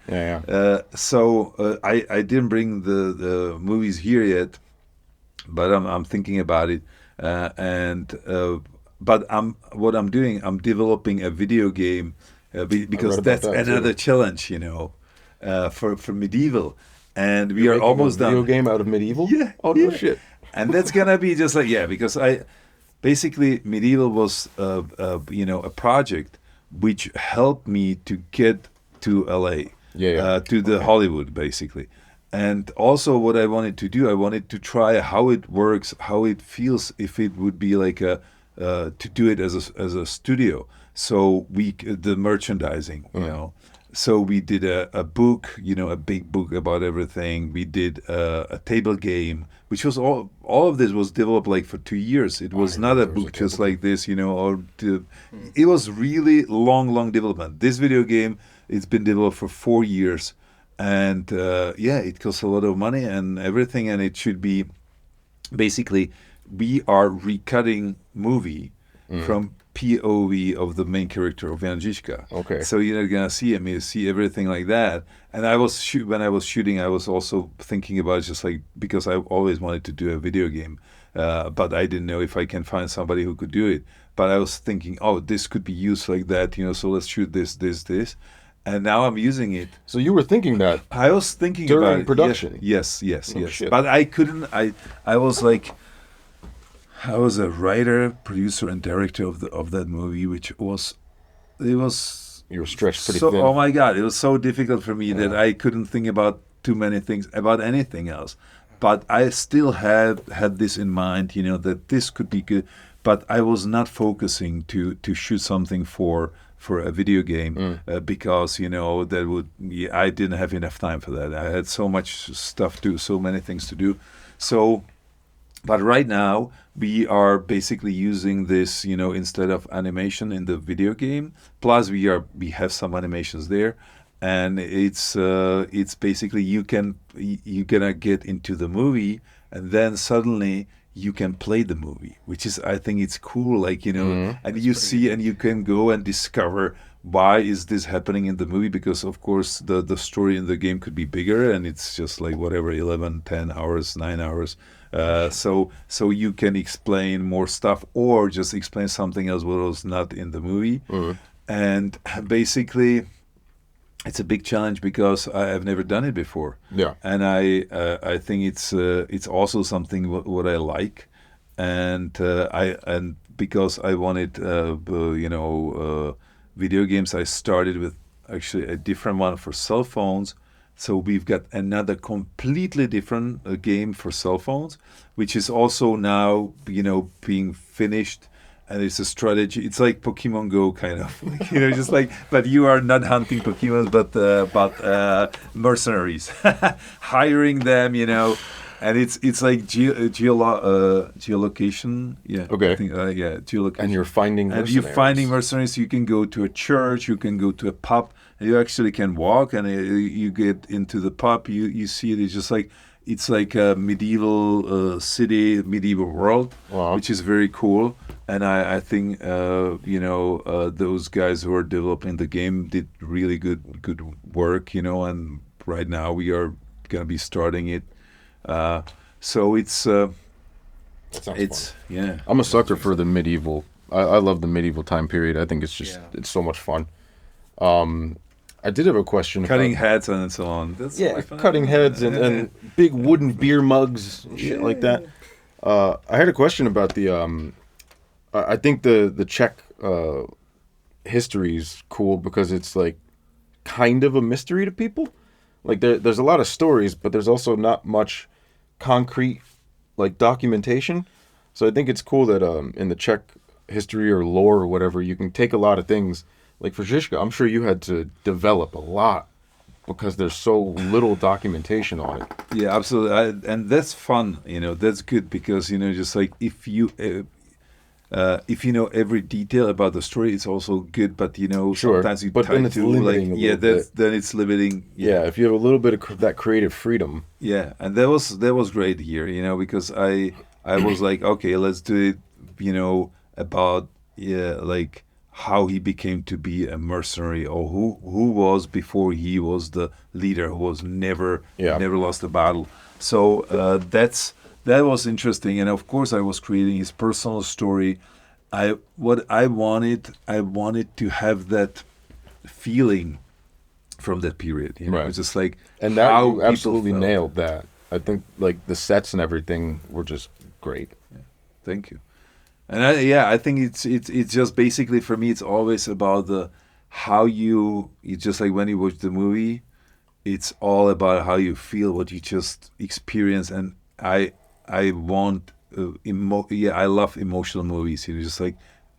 So I didn't bring the movies here yet, but I'm thinking about it, but what I'm doing, I'm developing a video game because that's another challenge, for medieval, and we are almost done. Video game out of medieval? Yeah. Oh no shit. And that's gonna be just because basically medieval was a project which helped me to get to LA, to the Hollywood basically. And also what I wanted to do, I wanted to try how it works, how it feels if it would be like to do it as a studio. So the merchandising, So we did a book, a big book about everything. We did a table game, which was all of this was developed for 2 years. It was not a book just like this, it was really long development. This video game it's been developed for 4 years, and it costs a lot of money and everything, and it should be basically we are recutting movie from POV of the main character of Žižka. Okay. So you're not gonna see him, you see everything like that. And I was when I was shooting, I was also thinking about just like, because I always wanted to do a video game, but I didn't know if I can find somebody who could do it. But I was thinking, oh, this could be used like that, so let's shoot this. And now I'm using it. So you were thinking that I was thinking during about it. production? Yes. Shit. But I couldn't. I was like, I was a writer, producer, and director of that movie, which was, it was. You were stretched pretty so, thin. Oh my God, it was so difficult for me that I couldn't think about too many things about anything else. But I still had this in mind, that this could be good. But I was not focusing to shoot something for a video game because that would I didn't have enough time for that. I had so much stuff to so many things to do. So, but right now we are basically using this, instead of animation in the video game. Plus we have some animations there, and it's basically you gonna get into the movie, and then suddenly you can play the movie, which is, I think it's cool, like, and you see, and you can go and discover why is this happening in the movie, because of course the story in the game could be bigger, and it's just like whatever, 11, 10 hours, 9 hours. So you can explain more stuff, or just explain something else what was not in the movie. And basically it's a big challenge because I have never done it before. Yeah. And I think it's also something what I like, and because I wanted video games, I started with actually a different one for cell phones. So we've got another completely different game for cell phones, which is also now being finished. And it's a strategy. It's like Pokemon Go, kind of, just like. But you are not hunting Pokemons, but mercenaries, hiring them, and it's like geolocation. Yeah. Okay. I think, geolocation. And you're finding mercenaries. And you're finding mercenaries. You can go to a church. You can go to a pub. And you actually can walk, and you get into the pub. You see it. It's like a medieval city, medieval world, Wow. which is very cool. And I think those guys who are developing the game did really good work, and right now we are gonna be starting it. So it's That sounds fun. yeah. I'm a sucker for the medieval. I love the medieval time period. I think it's just it's so much fun. I did have a question. Cutting about, heads and so on. That's so much fun. cutting heads and big wooden beer mugs and shit like that. I had a question about the. I think the Czech history is cool because it's like kind of a mystery to people. Like there's a lot of stories, but there's also not much concrete like documentation. So I think it's cool that in the Czech history or lore or whatever, you can take a lot of things. Like for Žižka, I'm sure you had to develop a lot because there's so little documentation on it. Yeah, absolutely, and that's fun. That's good because just like if you know every detail about the story, it's also good. But Sure, sometimes you but try then it's to limiting a little bit. then it's limiting. Yeah, if you have a little bit of that creative freedom. Yeah, and that was great here. Because I was like, okay, let's do it. About like how he became to be a mercenary, or who was before he was the leader who was never lost a battle. So that was interesting, and of course I was creating his personal story. I wanted to have that feeling from that period. Right. It's just like, And that how you absolutely people felt. nailed that. I think like the sets and everything were just great. Thank you. And I think it's just basically for me, it's always about how you just like when you watch the movie, it's all about how you feel, what you just experience. And I want I love emotional movies. Just like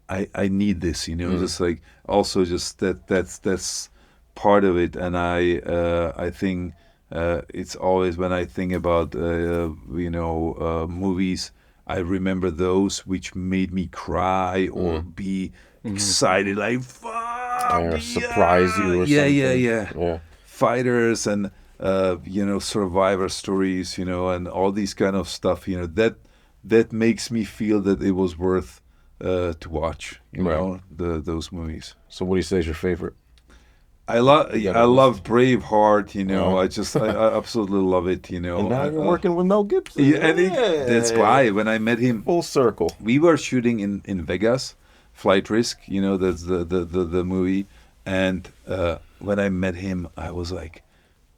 I need this, just like also just that's part of it. And I think it's always when I think about movies, I remember those which made me cry or be excited, like fuck, surprise you or something. Yeah. Fighters and survivor stories, and all these kind of stuff, that makes me feel that it was worth to watch, those movies. So what do you say is your favorite? I love Braveheart, I absolutely love it, And now you're working with Mel Gibson. Yeah, and that's why when I met him, full circle. We were shooting in Vegas, Flight Risk, that's the movie, and when I met him, I was like,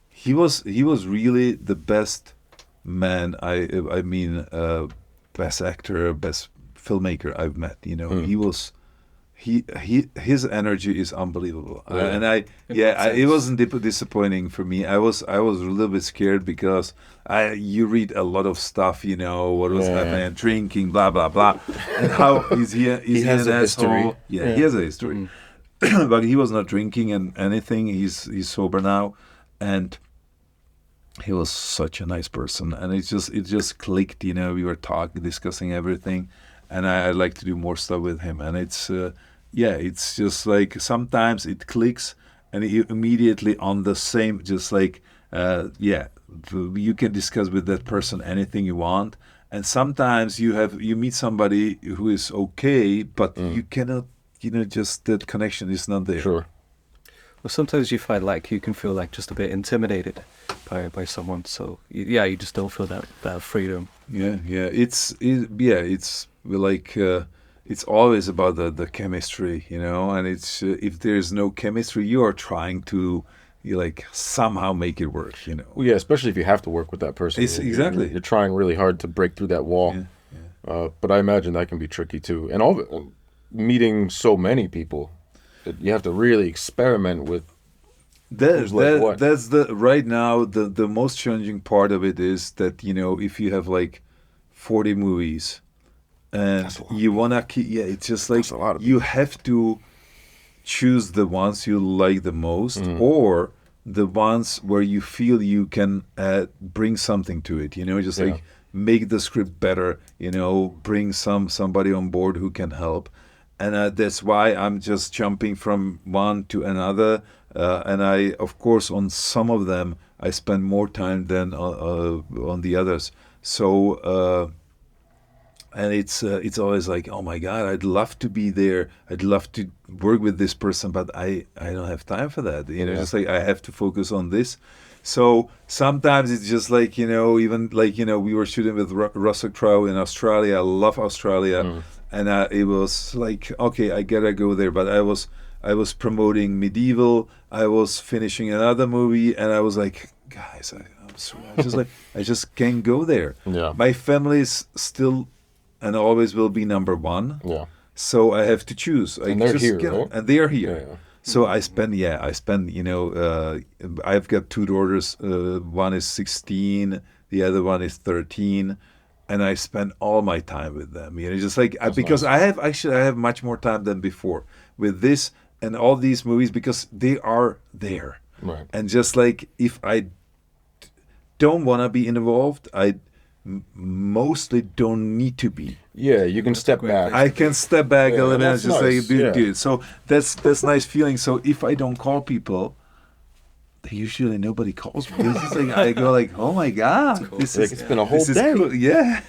he was really the best man. I mean, best actor, best filmmaker I've met. His energy is unbelievable, and it wasn't disappointing for me. I was a little bit scared because you read a lot of stuff, what was happening, drinking, blah blah blah, and how he has an history. He has a history, but he was not drinking and anything. He's sober now, and he was such a nice person, and it just clicked. We were discussing everything. And I'd like to do more stuff with him. And it's just like sometimes it clicks and you immediately on the same, just like, you can discuss with that person anything you want. And sometimes you meet somebody who is okay, but you cannot, just that connection is not there. Sure. Well, sometimes you find like you can feel like just a bit intimidated by someone. So you just don't feel that freedom. Yeah. It's like it's always about the chemistry, and it's if there's no chemistry, you are trying to somehow make it work, Well, yeah, especially if you have to work with that person. Exactly. You're trying really hard to break through that wall. Yeah. But I imagine that can be tricky too. And meeting so many people, you have to really experiment with. That's right now the most challenging part of it is that if you have like 40 movies and you wanna keep, it's just like you have to choose the ones you like the most or the ones where you feel you can bring something to it, like make the script better, bring somebody on board who can help. And that's why I'm just jumping from one to another. And I, of course, on some of them, I spend more time than on the others. So, and it's always like, oh my God, I'd love to be there. I'd love to work with this person, but I don't have time for that. Just like I have to focus on this. So sometimes it's just like, even like, we were shooting with Russell Crowe in Australia. I love Australia. And it was like, okay, I gotta go there. But I was promoting Medieval. I was finishing another movie, and I was like, guys, I'm sorry. I just can't go there. Yeah. My family is still and always will be number one. Yeah. So I have to choose. And they're here, right? And they are here. Yeah. So I spend. I've got two daughters. One is 16. The other one is 13. And I spend all my time with them, just like because nice. I have much more time than before with this and all these movies because they are there. Right. And just like if I don't want to be involved, I mostly don't need to be. Yeah, you can step back. I can step back a little bit and just nice. do it. So that's nice feeling. So if I don't call people, usually nobody calls me. It's just like I go like, oh my God, cool. It's been a whole day. Cool. Yeah,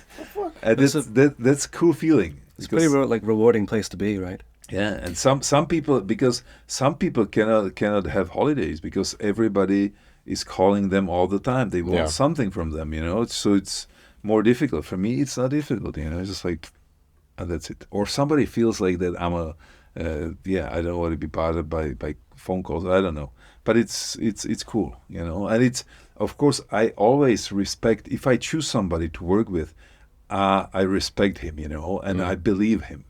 and that's a cool feeling. It's a pretty rewarding place to be, right? Yeah, and some people cannot have holidays because everybody is calling them all the time. They want something from them, So it's more difficult. For me, it's not difficult. It's just like, and that's it. Or somebody feels like that I'm I don't want to be bothered by phone calls. I don't know. But it's cool, and it's, of course, I always respect, if I choose somebody to work with, I respect him, and I believe him.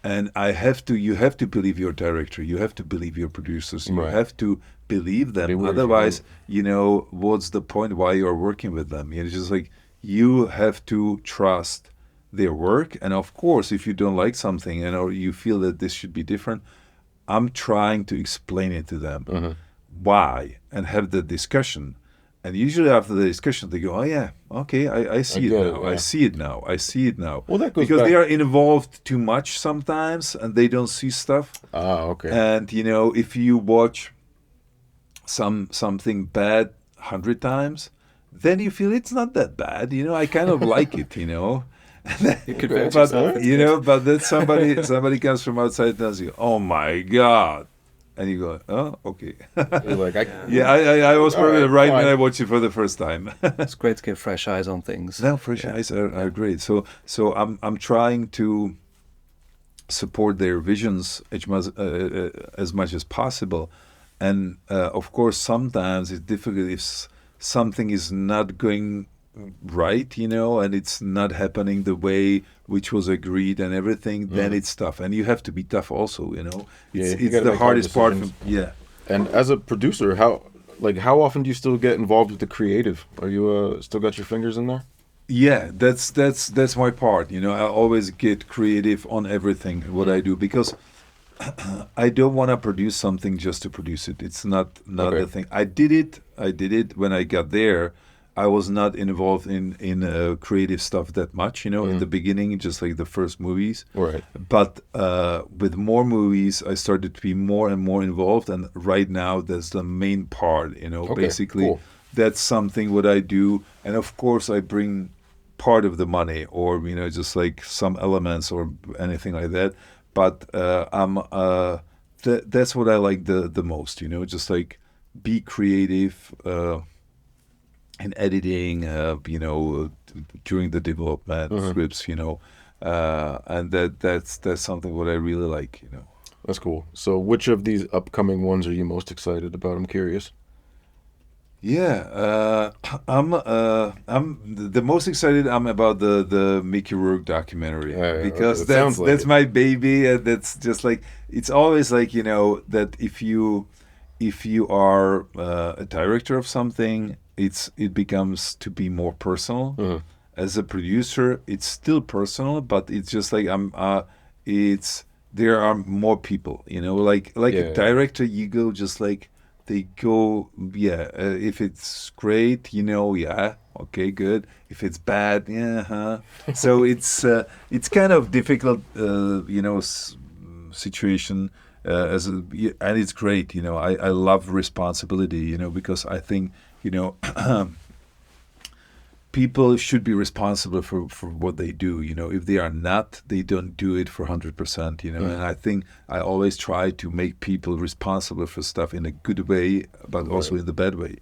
And you have to believe your director, you have to believe your producers, you have to believe them. Otherwise, what's the point why you're working with them? It's just like, you have to trust their work. And of course, if you don't like something, or you feel that this should be different, I'm trying to explain it to them. Why, and have the discussion, And usually after the discussion, they go, "Oh yeah, okay, I see it get now. it, yeah. I see it now. I see it now." Well, that goes because back- they are involved too much sometimes, and they don't see stuff. Ah, okay. And if you watch something bad 100 times, then you feel it's not that bad. I kind of like it. You convince But yourself. but then somebody comes from outside and tells you, "Oh my God," and you go, "Oh, okay." You're like, I was probably All right, right when fine. I watched it for the first time. It's great to get fresh eyes on things. No, fresh eyes are great. So I'm trying to support their visions as much as possible, and of course sometimes it's difficult if something is not going right, and it's not happening the way which was agreed and everything. Then it's tough, and you have to be tough also. you It's gotta the make hard hardest part. decisions. Yeah. And as a producer, how often do you still get involved with the creative? Are you still got your fingers in there? Yeah, that's my part. I always get creative on everything what I do, because I don't want to produce something just to produce it. It's not Okay. the thing. I did it when I got there. I was not involved in creative stuff that much. In the beginning, just like the first movies. Right. But with more movies, I started to be more and more involved, and right now that's the main part. Okay, Basically, cool. that's something what I do, and of course I bring part of the money, or just like some elements or anything like that. But that's what I like the most. Just like be creative in editing. During the development scripts. And that's something what I really like. That's cool. So which of these upcoming ones are you most excited about? I'm curious. Yeah, I'm the most excited. I'm about the Mickey Rourke documentary, Yeah, because it sounds like that's it. my baby, and that's just like, it's always like, that if you are a director of something, it becomes to be more personal. As a producer, it's still personal, but it's just like there are more people, like Yeah. a director, you go just like. They go, if it's great, yeah, okay, good. If it's bad, yeah, So it's kind of difficult, situation, and it's great, I love responsibility, because I think, people should be responsible for what they do. If they are not, they don't do it for 100%. And I think I always try to make people responsible for stuff in a good way, but also in the bad way.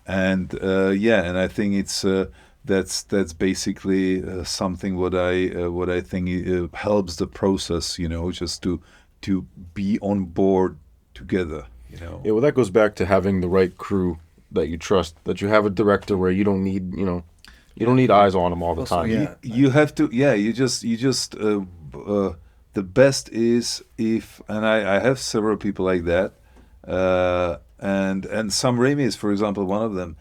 And and I think it's that's basically something what I think helps the process. Just to be on board together. Yeah, well, that goes back to having the right crew that you trust, that you have a director where you don't need, you don't need eyes on them all the Also, time. yeah. You have to, you just the best is if, and I have several people like that, and Sam Raimi is, for example, one of them.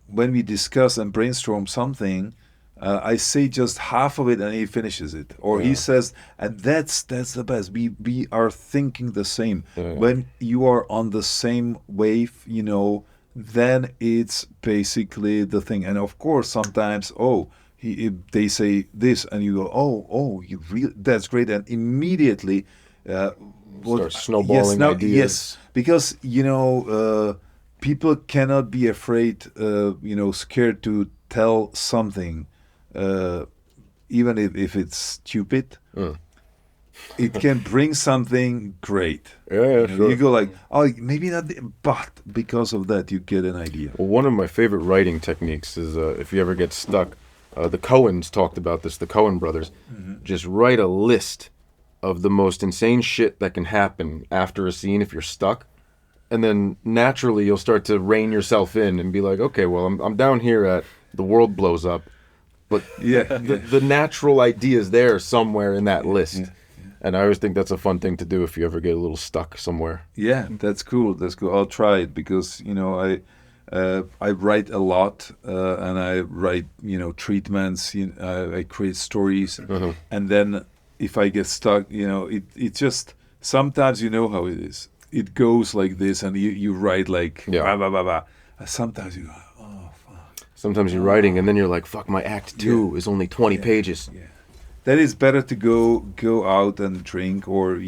When we discuss and brainstorm something, I say just half of it and he finishes it, or he says, and that's the best. We are thinking the same. When you are on the same wave, then it's basically the thing. And of course, sometimes, they say this, and you go, that's great, and immediately Start snowballing ideas. Yes, because people cannot be afraid, scared to tell something, even if it's stupid. It can bring something great. Yeah, sure. You go like, maybe not, but because of that, you get an idea. Well, one of my favorite writing techniques is if you ever get stuck, the Coens talked about this, the Coen brothers, just write a list of the most insane shit that can happen after a scene if you're stuck. And then naturally you'll start to rein yourself in and be like, okay, well, I'm down here at the world blows up. But the natural idea is there somewhere in that list. Yeah. And I always think that's a fun thing to do if you ever get a little stuck somewhere. Yeah, that's cool. I'll try it because, I write a lot and I write, treatments. I create stories. And then if I get stuck, it just, sometimes how it is. It goes like this and you write like, blah, blah, blah, blah. And sometimes you go, oh fuck. Sometimes you're writing and then you're like, fuck, my act 2 is only 20 pages. Yeah. Then it's better to go out and drink or,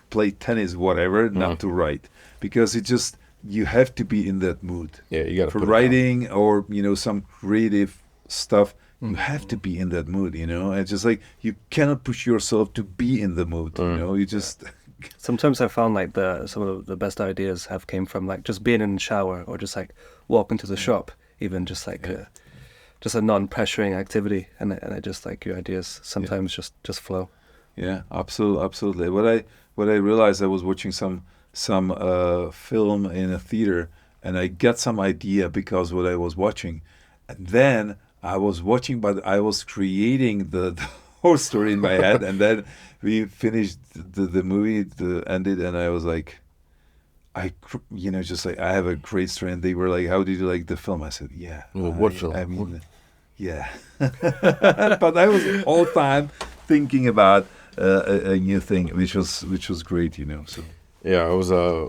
play tennis, whatever, not to write. Because it just, you have to be in that mood. Yeah, you got to for writing or, some creative stuff. You have to be in that mood, It's just like you cannot push yourself to be in the mood, You just. Sometimes I found like some of the best ideas have came from like just being in the shower or just like walking to the shop, even just like just a non-pressuring activity, and I just like your ideas sometimes just flow. Yeah, absolutely. What I realized, I was watching some film in a theater, and I got some idea because what I was watching, and then I was watching, but I was creating the whole story in my head, and then we finished the movie, ended, and I was like, just like, I have a great story, and they were like, how did you like the film? I said, yeah. Well, what film? I mean, yeah. But I was all time thinking about a new thing, which was great, So yeah,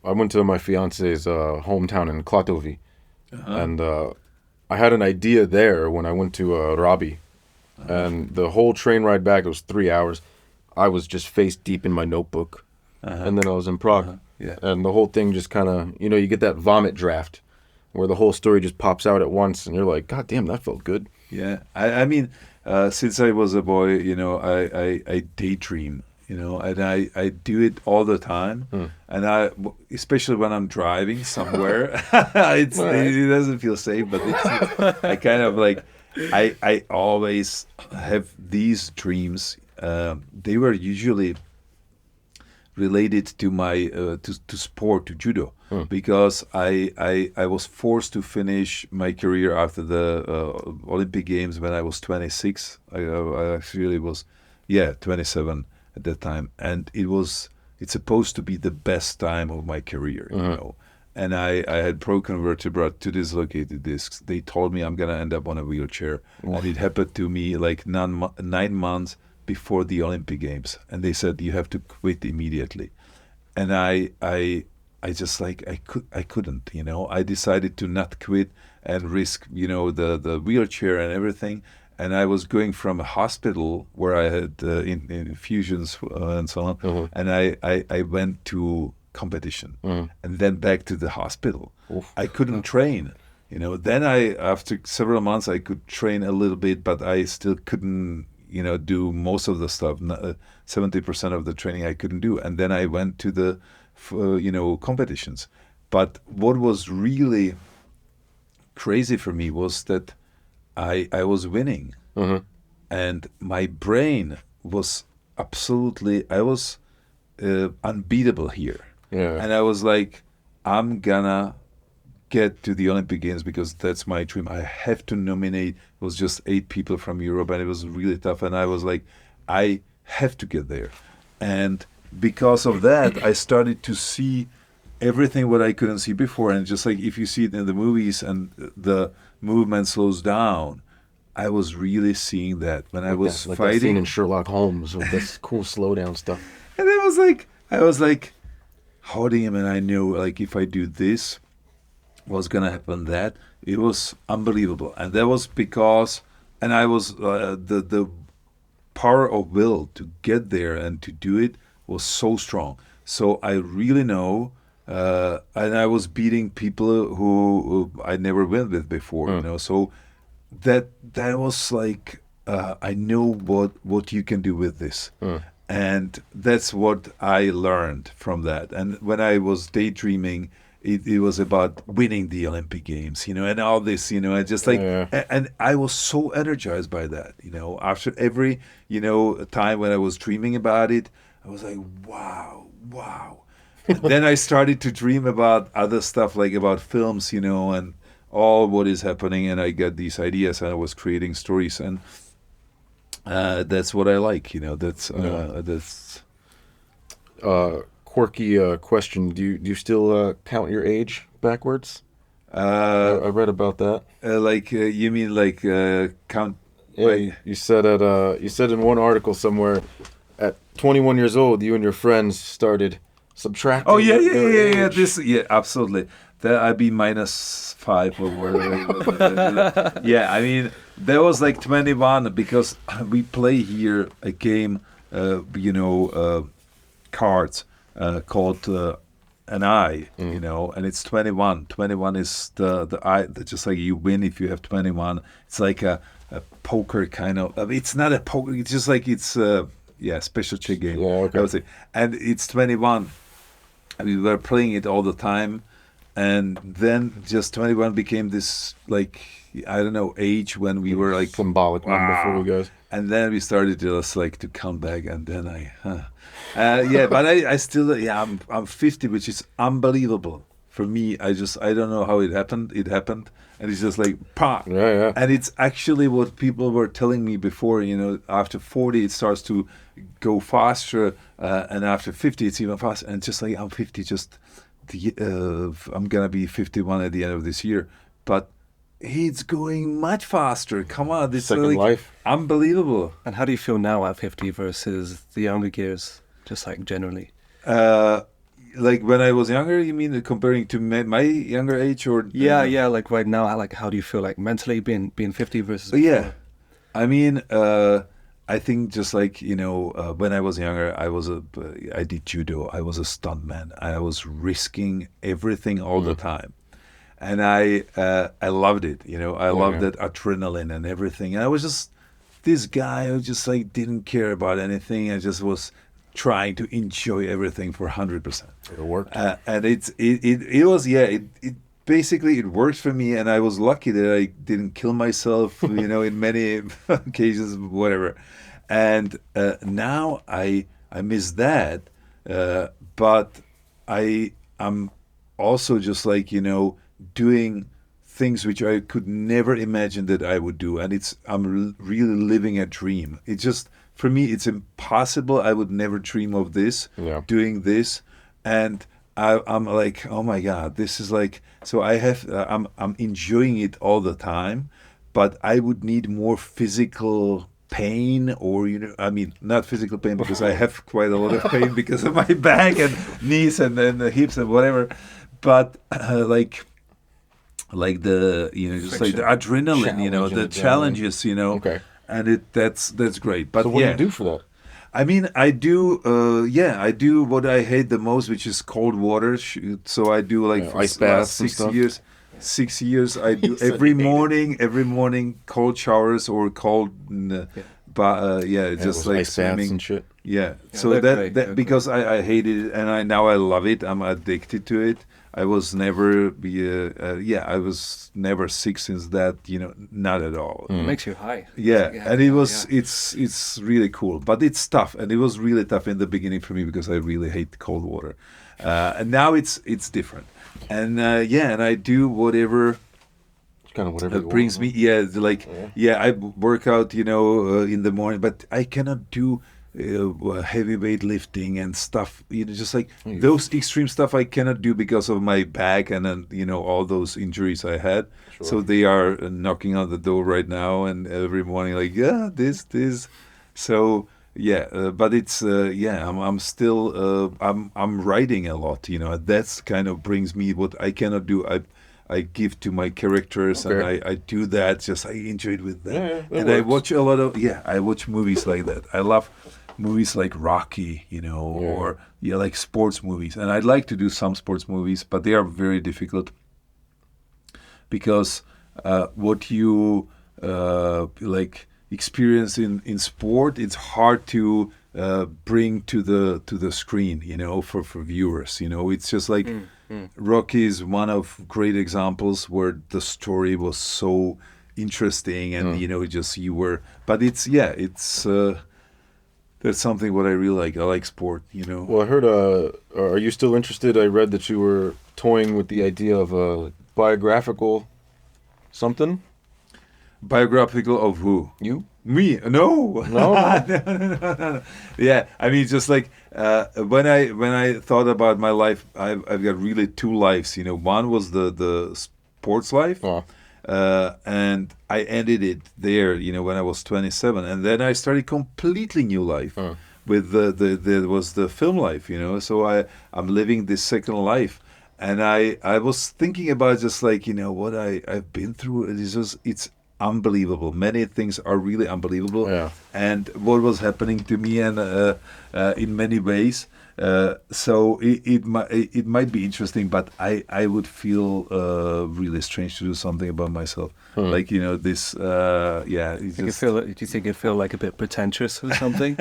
I went to my fiance's hometown in Klatovy, and I had an idea there when I went to Rabi, and the whole train ride back, it was 3 hours. I was just face deep in my notebook, and then I was in Prague, and the whole thing just kind of, you get that vomit draft, where the whole story just pops out at once, and you're like, God damn, that felt good. Yeah, I mean, since I was a boy, I daydream, and I do it all the time, and especially when I'm driving somewhere, it doesn't feel safe, but I kind of like, I always have these dreams. They were usually related to my to sport, to judo, because I was forced to finish my career after the Olympic Games when I was 26. I actually was 27 at that time, and it's supposed to be the best time of my career, and I had broken vertebra, 2 dislocated discs. They told me I'm gonna end up on a wheelchair, and it happened to me like 9 months before the Olympic Games, and they said you have to quit immediately, and I just like I couldn't, I decided to not quit and risk, the wheelchair and everything, and I was going from a hospital where I had infusions and so on, and I went to competition and then back to the hospital. I couldn't train, then after several months I could train a little bit, but I still couldn't do most of the stuff. 70% of the training I couldn't do. And then I went to the, competitions. But what was really crazy for me was that I was winning. And my brain was I was unbeatable here. Yeah. And I was like, I'm gonna get to the Olympic Games because that's my dream. I have to nominate. It was just 8 people from Europe, and it was really tough. And I was like, I have to get there. And because of that, I started to see everything what I couldn't see before. And just like if you see it in the movies and the movement slows down, I was really seeing that when I was that fighting. scene in Sherlock Holmes with this cool slowdown stuff. And I was like holding him, and I knew like if I do this, what's gonna happen. That it was unbelievable, and that was because, and I was the power of will to get there and to do it was so strong. So I really know, and I was beating people who I never went with before, So that was like I know what you can do with this. And that's what I learned from that. And when I was daydreaming, it was about winning the Olympic Games, and all this, I just like, and I was so energized by that, after every, time when I was dreaming about it, I was like, wow. And then I started to dream about other stuff, like about films, and all what is happening. And I got these ideas, and I was creating stories, and that's what I like, that's. Quirky question. Do you still count your age backwards? I read about that. You mean like count? Yeah, you said in one article somewhere, at 21 years old, you and your friends started subtracting. Oh yeah, their age. This, absolutely. That I'd be -5 or whatever. Yeah, I mean, that was like 21 because we play here a game, cards called an eye, and it's 21. 21 is the eye. Just like you win if you have 21. It's like a poker kind of. I mean, it's not a poker. It's just like it's special chick game. Yeah, okay. I would say, and it's 21. We were playing it all the time, and then just 21 became this, like, I don't know, age when we were like symbolic number for you guys. and then we started just like to count back, and then but I still, I'm 50, which is unbelievable for me. I don't know how it happened. And it's just like, pah. Yeah. And it's actually what people were telling me before, after 40, it starts to go faster. And after 50, it's even faster. And just like, I'm 50, I'm going to be 51 at the end of this year. But it's going much faster. Come on. This Second is like life. unbelievable. And how do you feel now at 50 versus the younger years, just like generally? Like when I was younger, you mean comparing to my younger age, or Yeah, like right now, like how do you feel like mentally being 50 versus Yeah, before? I mean, I think just like when I was younger, I did judo. I was a stuntman. I was risking everything all the time, and I loved it. I loved that adrenaline and everything. And I was just this guy who just like didn't care about anything. I just was trying to enjoy everything for 100%. It worked. And it was it basically it worked for me, and I was lucky that I didn't kill myself, in many cases, whatever. And now I miss that, but I'm also just like doing things which I could never imagine that I would do, and I'm really living a dream. It's just, for me, it's impossible. I would never dream of this, doing this, and I'm like, oh my God, this is like. So I'm enjoying it all the time, but I would need more physical pain, or I mean, not physical pain because I have quite a lot of pain because of my back and knees and then the hips and whatever, but like the just like the adrenaline, the challenges, Okay. and that's great. But So what do you do for that? I mean, I do I do what I hate the most, which is cold water. So I do like for ice the last baths and 6 stuff? years. 6 years I do said every hate it. morning cold showers or cold, just like ice baths swimming. and shit. Yeah, so they're that great, they're because I hate it, and now I love it. I'm addicted to it. I was never I was never sick since that. Not at all. It makes you high. Yeah, It's like, and it was it's really cool, but it's tough, and it was really tough in the beginning for me because I really hate cold water, and now it's different, and and I do whatever Kind of whatever you brings want, me. I work out in the morning, but I cannot do heavy weight lifting and stuff, just like those extreme stuff I cannot do because of my back and then all those injuries I had. Sure. So they are knocking on the door right now, and every morning like this so but it's I'm still I'm writing a lot, that's kind of brings me what I cannot do. I give to my characters, and I do that. Just I enjoy it with them, and I watch a lot of I watch movies like that. I love movies like Rocky, or like sports movies, and I'd like to do some sports movies, but they are very difficult because what you like experience in sport, it's hard to bring to the screen, for viewers. It's just like. Rocky is one of great examples where the story was so interesting, and but it's that's something what I really like. I like sport, Well, I heard, are you still interested? I read that you were toying with the idea of a biographical something. Biographical of who? You? Me? No. No. Yeah, I mean, just like when I thought about my life, I've got really two lives. One was the sports life, and I ended it there. When I was 27, and then I started completely new life, with the was the film life, you know. So I'm living this second life, and I was thinking about just like, you know, what I've been through. It's unbelievable. Many things are really unbelievable, Yeah. and what was happening to me, and in many ways. So it might be interesting, but I would feel really strange to do something about myself. Like, you know, this yeah. It's Do you just, feel? Do you think it'd feel like a bit pretentious or something?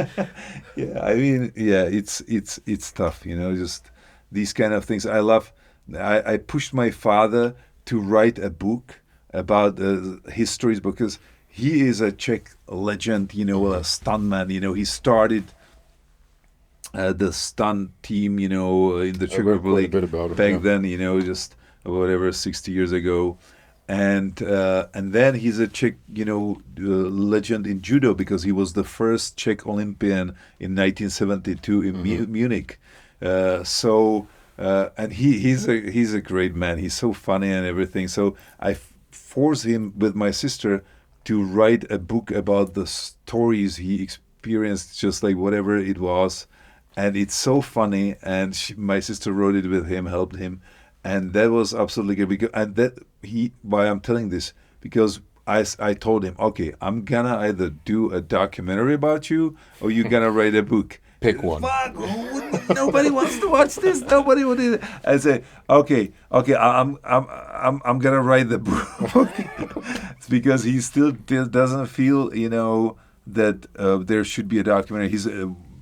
yeah, I mean, yeah, it's tough, you know, just these kind of things. I pushed my father to write a book about histories, because he is a Czech legend, you know, a stuntman. You know, he started the stunt team, you know, in the Czech read quite a Republic bit about him, back yeah. then, you know, just whatever 60 years ago. And then he's a Czech, you know, legend in judo, because he was the first Czech Olympian in 1972 in Munich. And he's a great man. He's so funny and everything. So I forced him with my sister to write a book about the stories he experienced, just like whatever it was. And it's so funny. And my sister wrote it with him, helped him. And that was absolutely good. Why I'm telling this, because I told him, okay, I'm gonna either do a documentary about you, or you're gonna write a book. Pick one. Fuck, nobody wants to watch this. Nobody would. I said, okay, I'm gonna write the book. It's because he still doesn't feel, you know, that there should be a documentary. He's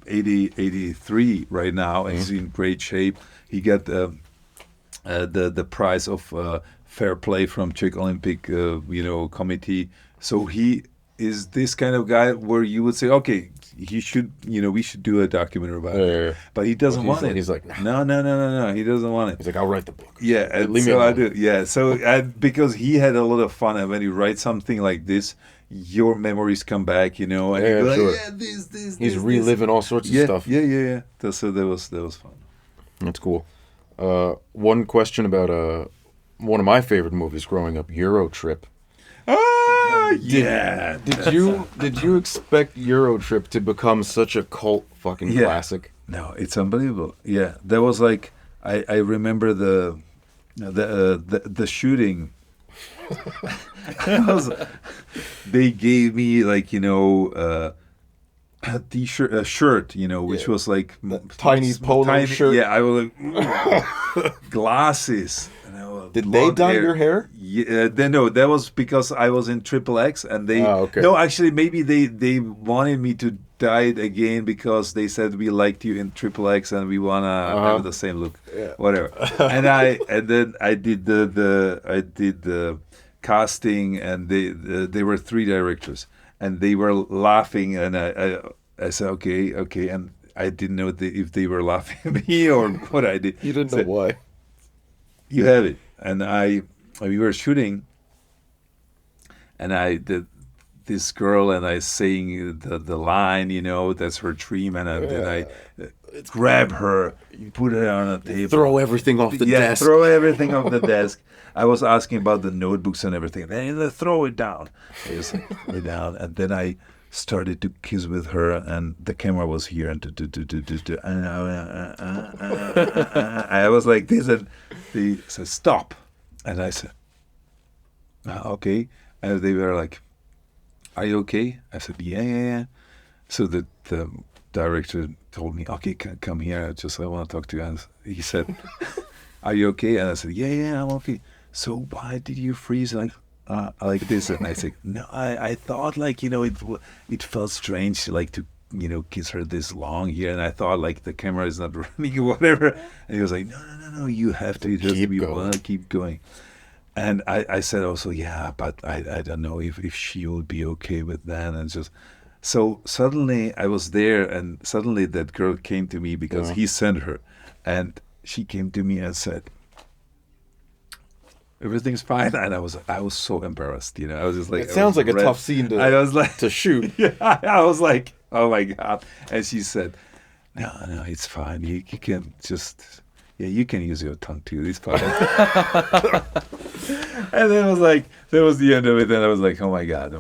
83 right now, and he's in great shape. He got the prize of fair play from Czech Olympic, you know, committee. So he is this kind of guy where you would say, okay, he should, you know, we should do a documentary about it. Yeah. But he doesn't want it. He's like, nah. No, he doesn't want it. He's like, I'll write the book. Yeah, and Leave me so I alone. do. Yeah, so because he had a lot of fun, and when you write something like this, your memories come back, you know, and Yeah, you go, sure. yeah, this. He's reliving all sorts of Yeah, stuff. yeah. So that was fun. That's cool. One question about one of my favorite movies growing up, Eurotrip. Yeah. Did you expect Eurotrip to become such a cult fucking classic? No, it's unbelievable. Yeah, that was like I remember the shooting. They gave me, like, you know, a t-shirt, a shirt, you know, which was like tiny polo shirt. Yeah, I was like glasses. Did they dye your hair? Yeah, no, that was because I was in XXX, and they. Oh, okay. No, actually, maybe they wanted me to dye it again, because they said we liked you in XXX and we wanna have the same look. Yeah. Whatever. and then I did the casting, and they were 3 directors, and they were laughing, and I said okay, and I didn't know if they were laughing at me or what I did. You didn't know why. You have it. And we were shooting, and this girl, and I saying the line, you know, that's her dream, and then I grab her, put her on a table, Throw everything off the desk. throw everything off the desk. I was asking about the notebooks and everything. Then throw it down. I just throw it down, and then I started to kiss with her, and the camera was here, and I was like this, and they said stop, and I said okay, and they were like, are you okay? I said yeah. So the director told me, okay, come here, I want to talk to you. And he said, are you okay? And I said yeah, I'm okay. So why did you freeze like this? And I said, no, I thought, like, you know, it felt strange, like, to, you know, kiss her this long here, and I thought, like, the camera is not running or whatever. And he was like, no, you have to keep going. And I said also, yeah, but I don't know if she will be okay with that. And just so suddenly I was there, and suddenly that girl came to me, because he sent her, and she came to me and said, everything's fine. And I was so embarrassed, you know. I was just like, It sounds like a tough scene to shoot. Yeah, I was like, oh my God. And she said, no, it's fine. You can just, you can use your tongue too. It's fine. And then I was like, that was the end of it. And I was like, oh my God.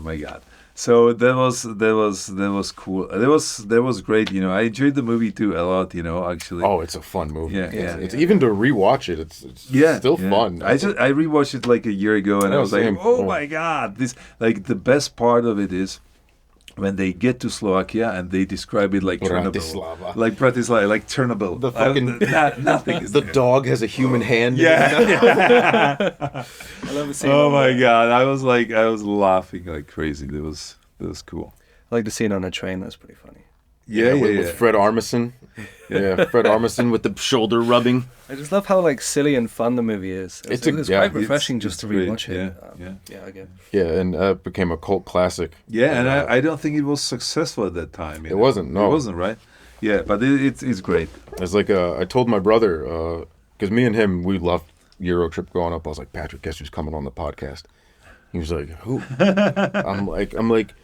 So that was cool. That was great. You know, I enjoyed the movie too a lot. You know, actually. Oh, it's a fun movie. Yeah, It's even to rewatch it. It's still fun. I rewatched it like a year ago, and I was like, same. oh my god, this like the best part of it is when they get to Slovakia and they describe it like Chernobyl, Bratislava. like Bratislava, like Chernobyl. The fucking nothing is the there. dog has a human hand. Yeah. I love the scene. Oh my god, I was laughing like crazy. It was cool. I like the scene on a train. That's pretty funny. With Fred Armisen. Yeah, Fred Armisen with the shoulder rubbing. I just love how like silly and fun the movie is. It's quite refreshing just to rewatch it. Yeah, again. Yeah, and it became a cult classic. Yeah, and I don't think it was successful at that time. It wasn't. No, it wasn't, right? Yeah, but it's great. It's like I told my brother because me and him we loved Eurotrip growing up. I was like, Patrick, guess who's coming on the podcast? He was like, who? I'm like,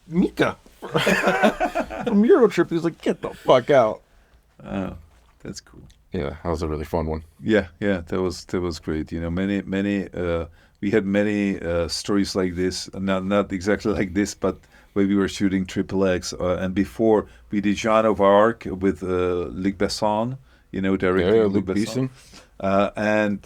Mika from Eurotrip. He was like, get the fuck out. Oh, that's cool. Yeah, that was a really fun one. Yeah, that was great. You know, many we had many stories like this. Not exactly like this, but where we were shooting Triple X, and before we did Jean of Arc with Luc Besson. You know, directing Luc Besson. And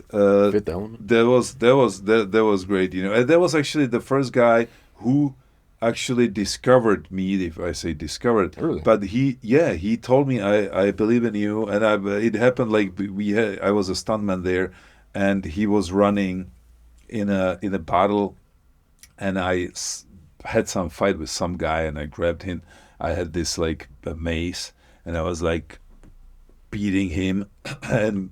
Fifth Element. that was great. You know, and that was actually the first guy who actually discovered me, if I say discovered. Really? But he told me I believe in you, and it happened like I was a stuntman there, and he was running in a battle, and I had some fight with some guy, and I grabbed him. I had this like a mace, and I was like beating him, and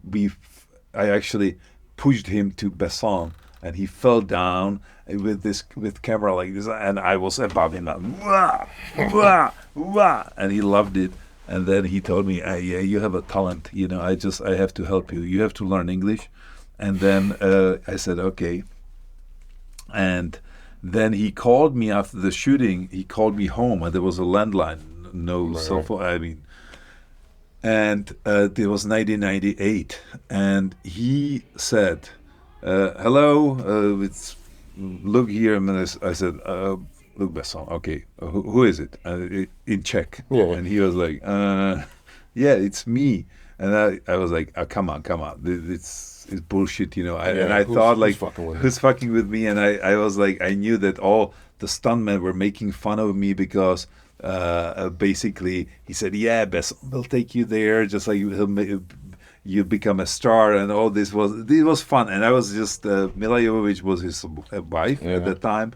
I actually pushed him to Besson, and he fell down with camera like this, and I was above him, like, wah, wah, wah, and he loved it. And then he told me, yeah, you have a talent, you know, I have to help you. You have to learn English. And then I said, okay. And then he called me after the shooting. He called me home, and there was a landline, no cell phone. I mean, and it was 1998, and he said, hello, it's Luc here. And I said, Luc Besson. Okay, who is it? In Czech. Yeah. And he was like, yeah, it's me. And I was like, come on, it's bullshit, you know. And I thought like, who's fucking with me? And I was like, I knew that all the stuntmen were making fun of me because basically he said, yeah, Besson will take you there, just like you become a star, and all this was fun. And I was just Mila Jovovich was his wife at the time,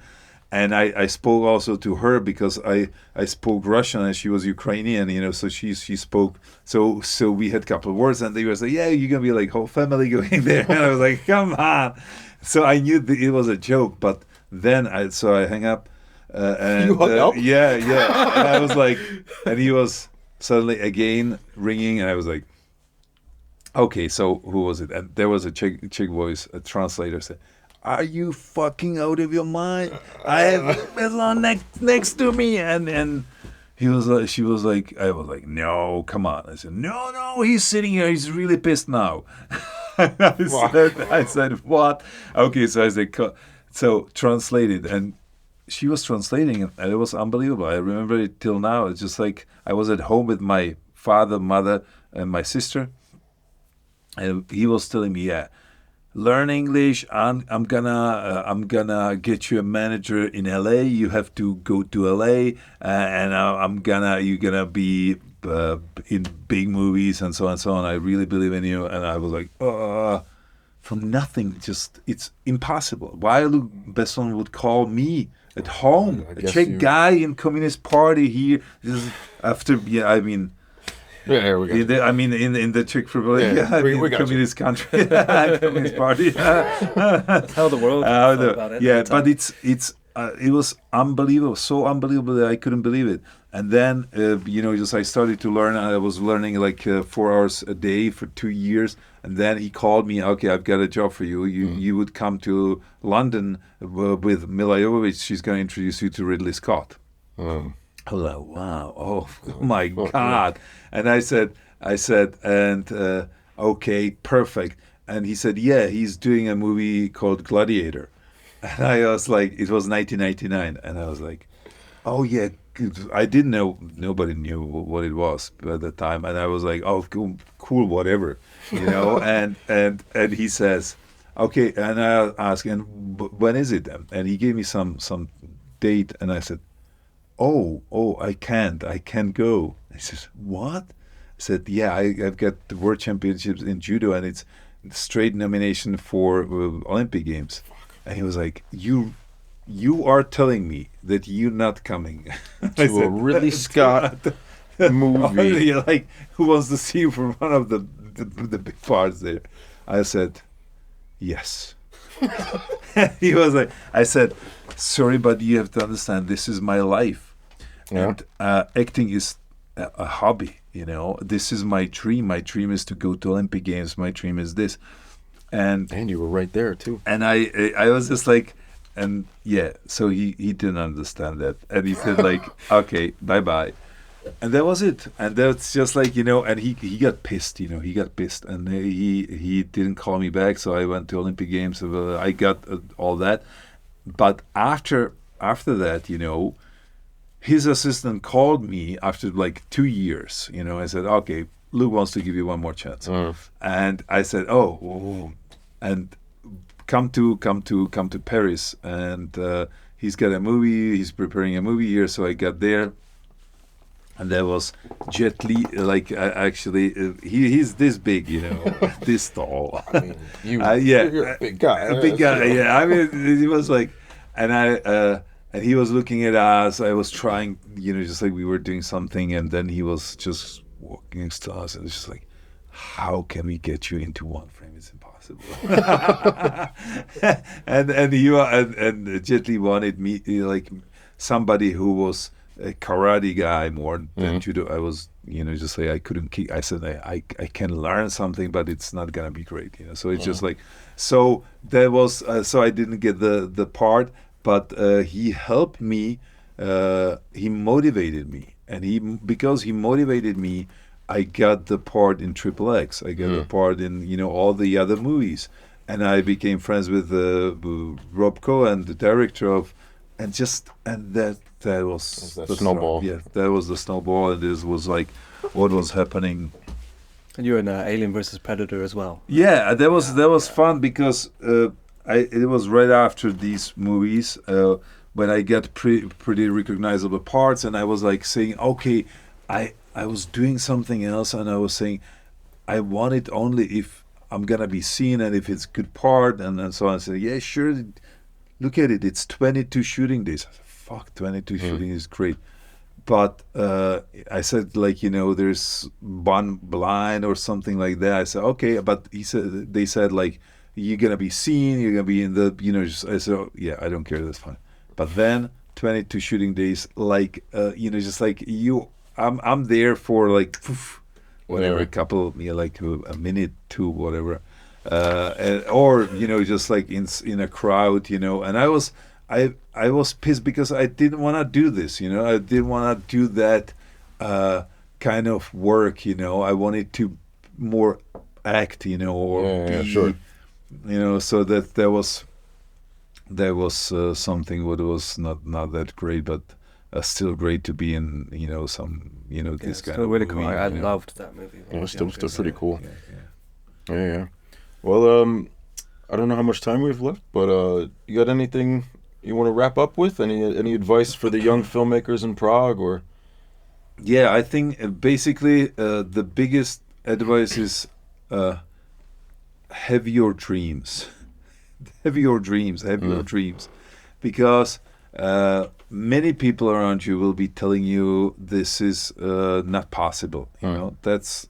and I spoke also to her because I spoke Russian and she was Ukrainian, you know, so she spoke, so we had a couple of words, and they were like, yeah, you're gonna be like whole family going there. And I was like, come on. So I knew that it was a joke, but then I hang up. And you hung up? Yeah. And I was like, and he was suddenly again ringing, and I was like, okay, so who was it? And there was a chick voice, a translator said, are you fucking out of your mind? I have Besson next to me. And he was like, she was like, I was like, no, come on. I said, no, he's sitting here. He's really pissed now. I said, what? Okay, so I said, so translated. And she was translating, and it was unbelievable. I remember it till now. It's just like I was at home with my father, mother, and my sister, and he was telling me, yeah, learn English. I'm gonna get you a manager in LA. You have to go to LA, and you're gonna be in big movies and so on and so on. I really believe in you. And I was like, from nothing, just it's impossible. Why Luc Besson would call me at home, a Czech guy in Communist Party here, after, yeah, I mean. Yeah, we got in the Czech Republic, we got communist country, communist party. That's how the world felt about it. Yeah, but it was unbelievable, so unbelievable that I couldn't believe it. And then just I started to learn. I was learning like 4 hours a day for 2 years, and then he called me. Okay, I've got a job for you. You would come to London with Mila Jovovich. She's going to introduce you to Ridley Scott. I was like, wow, oh my God. And I said, and okay, perfect. And he said, yeah, he's doing a movie called Gladiator. And I was like, it was 1999. And I was like, Oh yeah, I didn't know. Nobody knew what it was at the time, and I was like, "Oh, cool, whatever," you know. And he says, "Okay," and I asked, "And when is it then?" And he gave me some date, and I said, "Oh, I can't go." He says, "What?" I said, "Yeah, I've got the World Championships in judo, and it's straight nomination for Olympic Games." And he was like, You are telling me that you're not coming I To a Ridley Scott movie. Yeah, like who wants to see you for one of the big parts there? I said, yes. He was like, I said, sorry, but you have to understand, this is my life. Yeah. And acting is a hobby, you know. This is my dream. My dream is to go to Olympic Games. My dream is this. And you were right there too. and I was just like, and yeah, so he didn't understand that, and he said like, okay, bye bye, and that was it. And that's just like, you know, and he got pissed, you know, he got pissed, and he didn't call me back. So I went to Olympic Games. I got all that, but after that, you know, his assistant called me after like 2 years. You know, I said, okay, Luke wants to give you one more chance, and I said, oh, and come to Paris, and he's got a movie. He's preparing a movie here, so I got there, and there was Jet Li. Like actually, he's this big, you know, this tall. I mean, you're a big guy. A big guy. Yeah, I mean, he was like, and and he was looking at us. I was trying, you know, just like we were doing something, and then he was just walking next to us, and it's just like, how can we get you into one frame? It's impossible. and Jet Li wanted me, like somebody who was a karate guy more than judo. I was, you know, just like I couldn't kick. I said I can learn something, but it's not gonna be great, you know. So it's just like, so there was so I didn't get the part, but he helped me. He motivated me, and because he motivated me, I got the part in Triple X. I got the part in, you know, all the other movies, and I became friends with Rob Cohen, the director of, and that was the the snowball. Yeah, that was the snowball, and this was like what was happening. And you're in Alien versus Predator as well. Yeah, that was fun because it was right after these movies when I got pretty recognizable parts, and I was like saying, okay, I was doing something else, and I was saying, I want it only if I'm gonna be seen and if it's good part, and so on. I said, yeah, sure. Look at it. It's 22 shooting days. I said, fuck, 22 shooting is great. But I said, like, you know, there's one blind or something like that. I said, okay, but they said like, you're gonna be seen. You're gonna be in the, you know. I said, oh, yeah, I don't care. That's fine. But then 22 shooting days, like, you know, just like you. I'm there for like whatever, a couple, you know, like a minute, two, whatever, or you know, just like in a crowd, you know. And I was pissed because I didn't want to do this, you know. I didn't want to do that kind of work, you know. I wanted to more act, you know, or be, sure, you know. So that there was something what was not that great, but. Still great to be in, you know, some, you know, this kind of really movie. Cool. I you know. loved that movie. Yeah, still pretty cool. Yeah. Yeah. Well, I don't know how much time we have left, but you got anything you want to wrap up with? Any advice for the young filmmakers in Prague, or? Yeah, I think basically the biggest advice is have your dreams. Have your dreams, because many people around you will be telling you this is not possible. You know, that's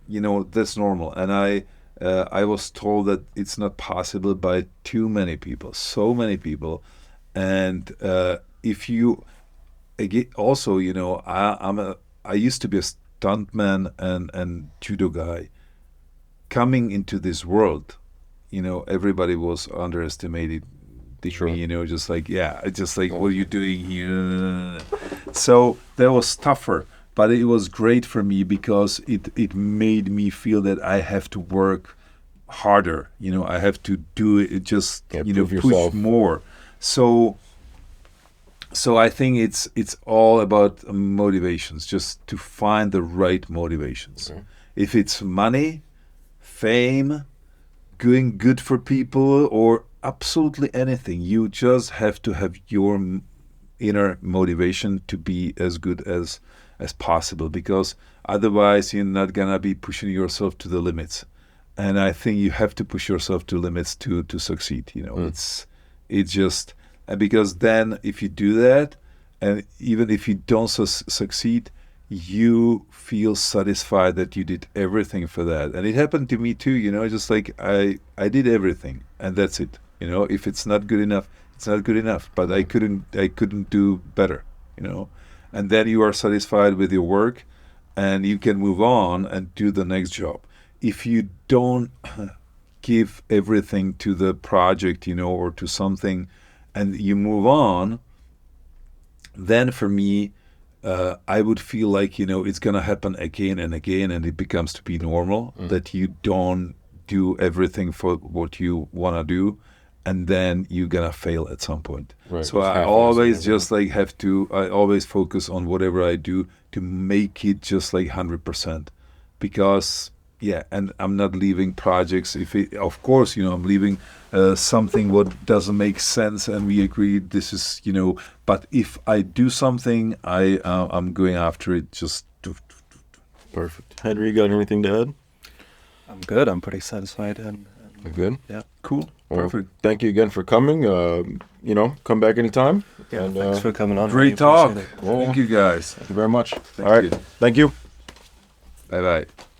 you know, that's normal. And I was told that it's not possible by too many people, so many people. And if you also, you know, I used to be a stuntman and judo guy. Coming into this world, you know, everybody was underestimated. Me, you know, just like, what are you doing here? So that was tougher, but it was great for me because it made me feel that I have to work harder. You know, I have to do it, just, you know, push more. So So I think it's all about motivations, just to find the right motivations. Okay. If it's money, fame, doing good for people, or absolutely anything, you just have to have your inner motivation to be as good as possible, because otherwise you're not gonna be pushing yourself to the limits. And I think you have to push yourself to limits to succeed. It's just because then if you do that, and even if you don't succeed, you feel satisfied that you did everything for that. And it happened to me too, just like I did everything, and that's it. If it's not good enough, it's not good enough, but I couldn't do better, and then you are satisfied with your work, and you can move on and do the next job. If you don't give everything to the project, or to something, and you move on, then for me, I would feel like, it's going to happen again and again, and it becomes to be normal that you don't do everything for what you want to do, and then you're going to fail at some point. Right. So I always just like I always focus on whatever I do to make it just like 100%, because and I'm not leaving projects. Of course, I'm leaving something what doesn't make sense, and we agree this is, but if I do something, I'm going after it. Just Perfect. Henry, you got anything to add? I'm good. I'm pretty satisfied. And Good. yeah, cool. Well, Perfect. thank you again for coming. Come back anytime. yeah. And, Thanks for coming on. Great Really appreciate talk. it. Thank you guys. Thank you very much. Thank All right. you. Thank you. Bye bye.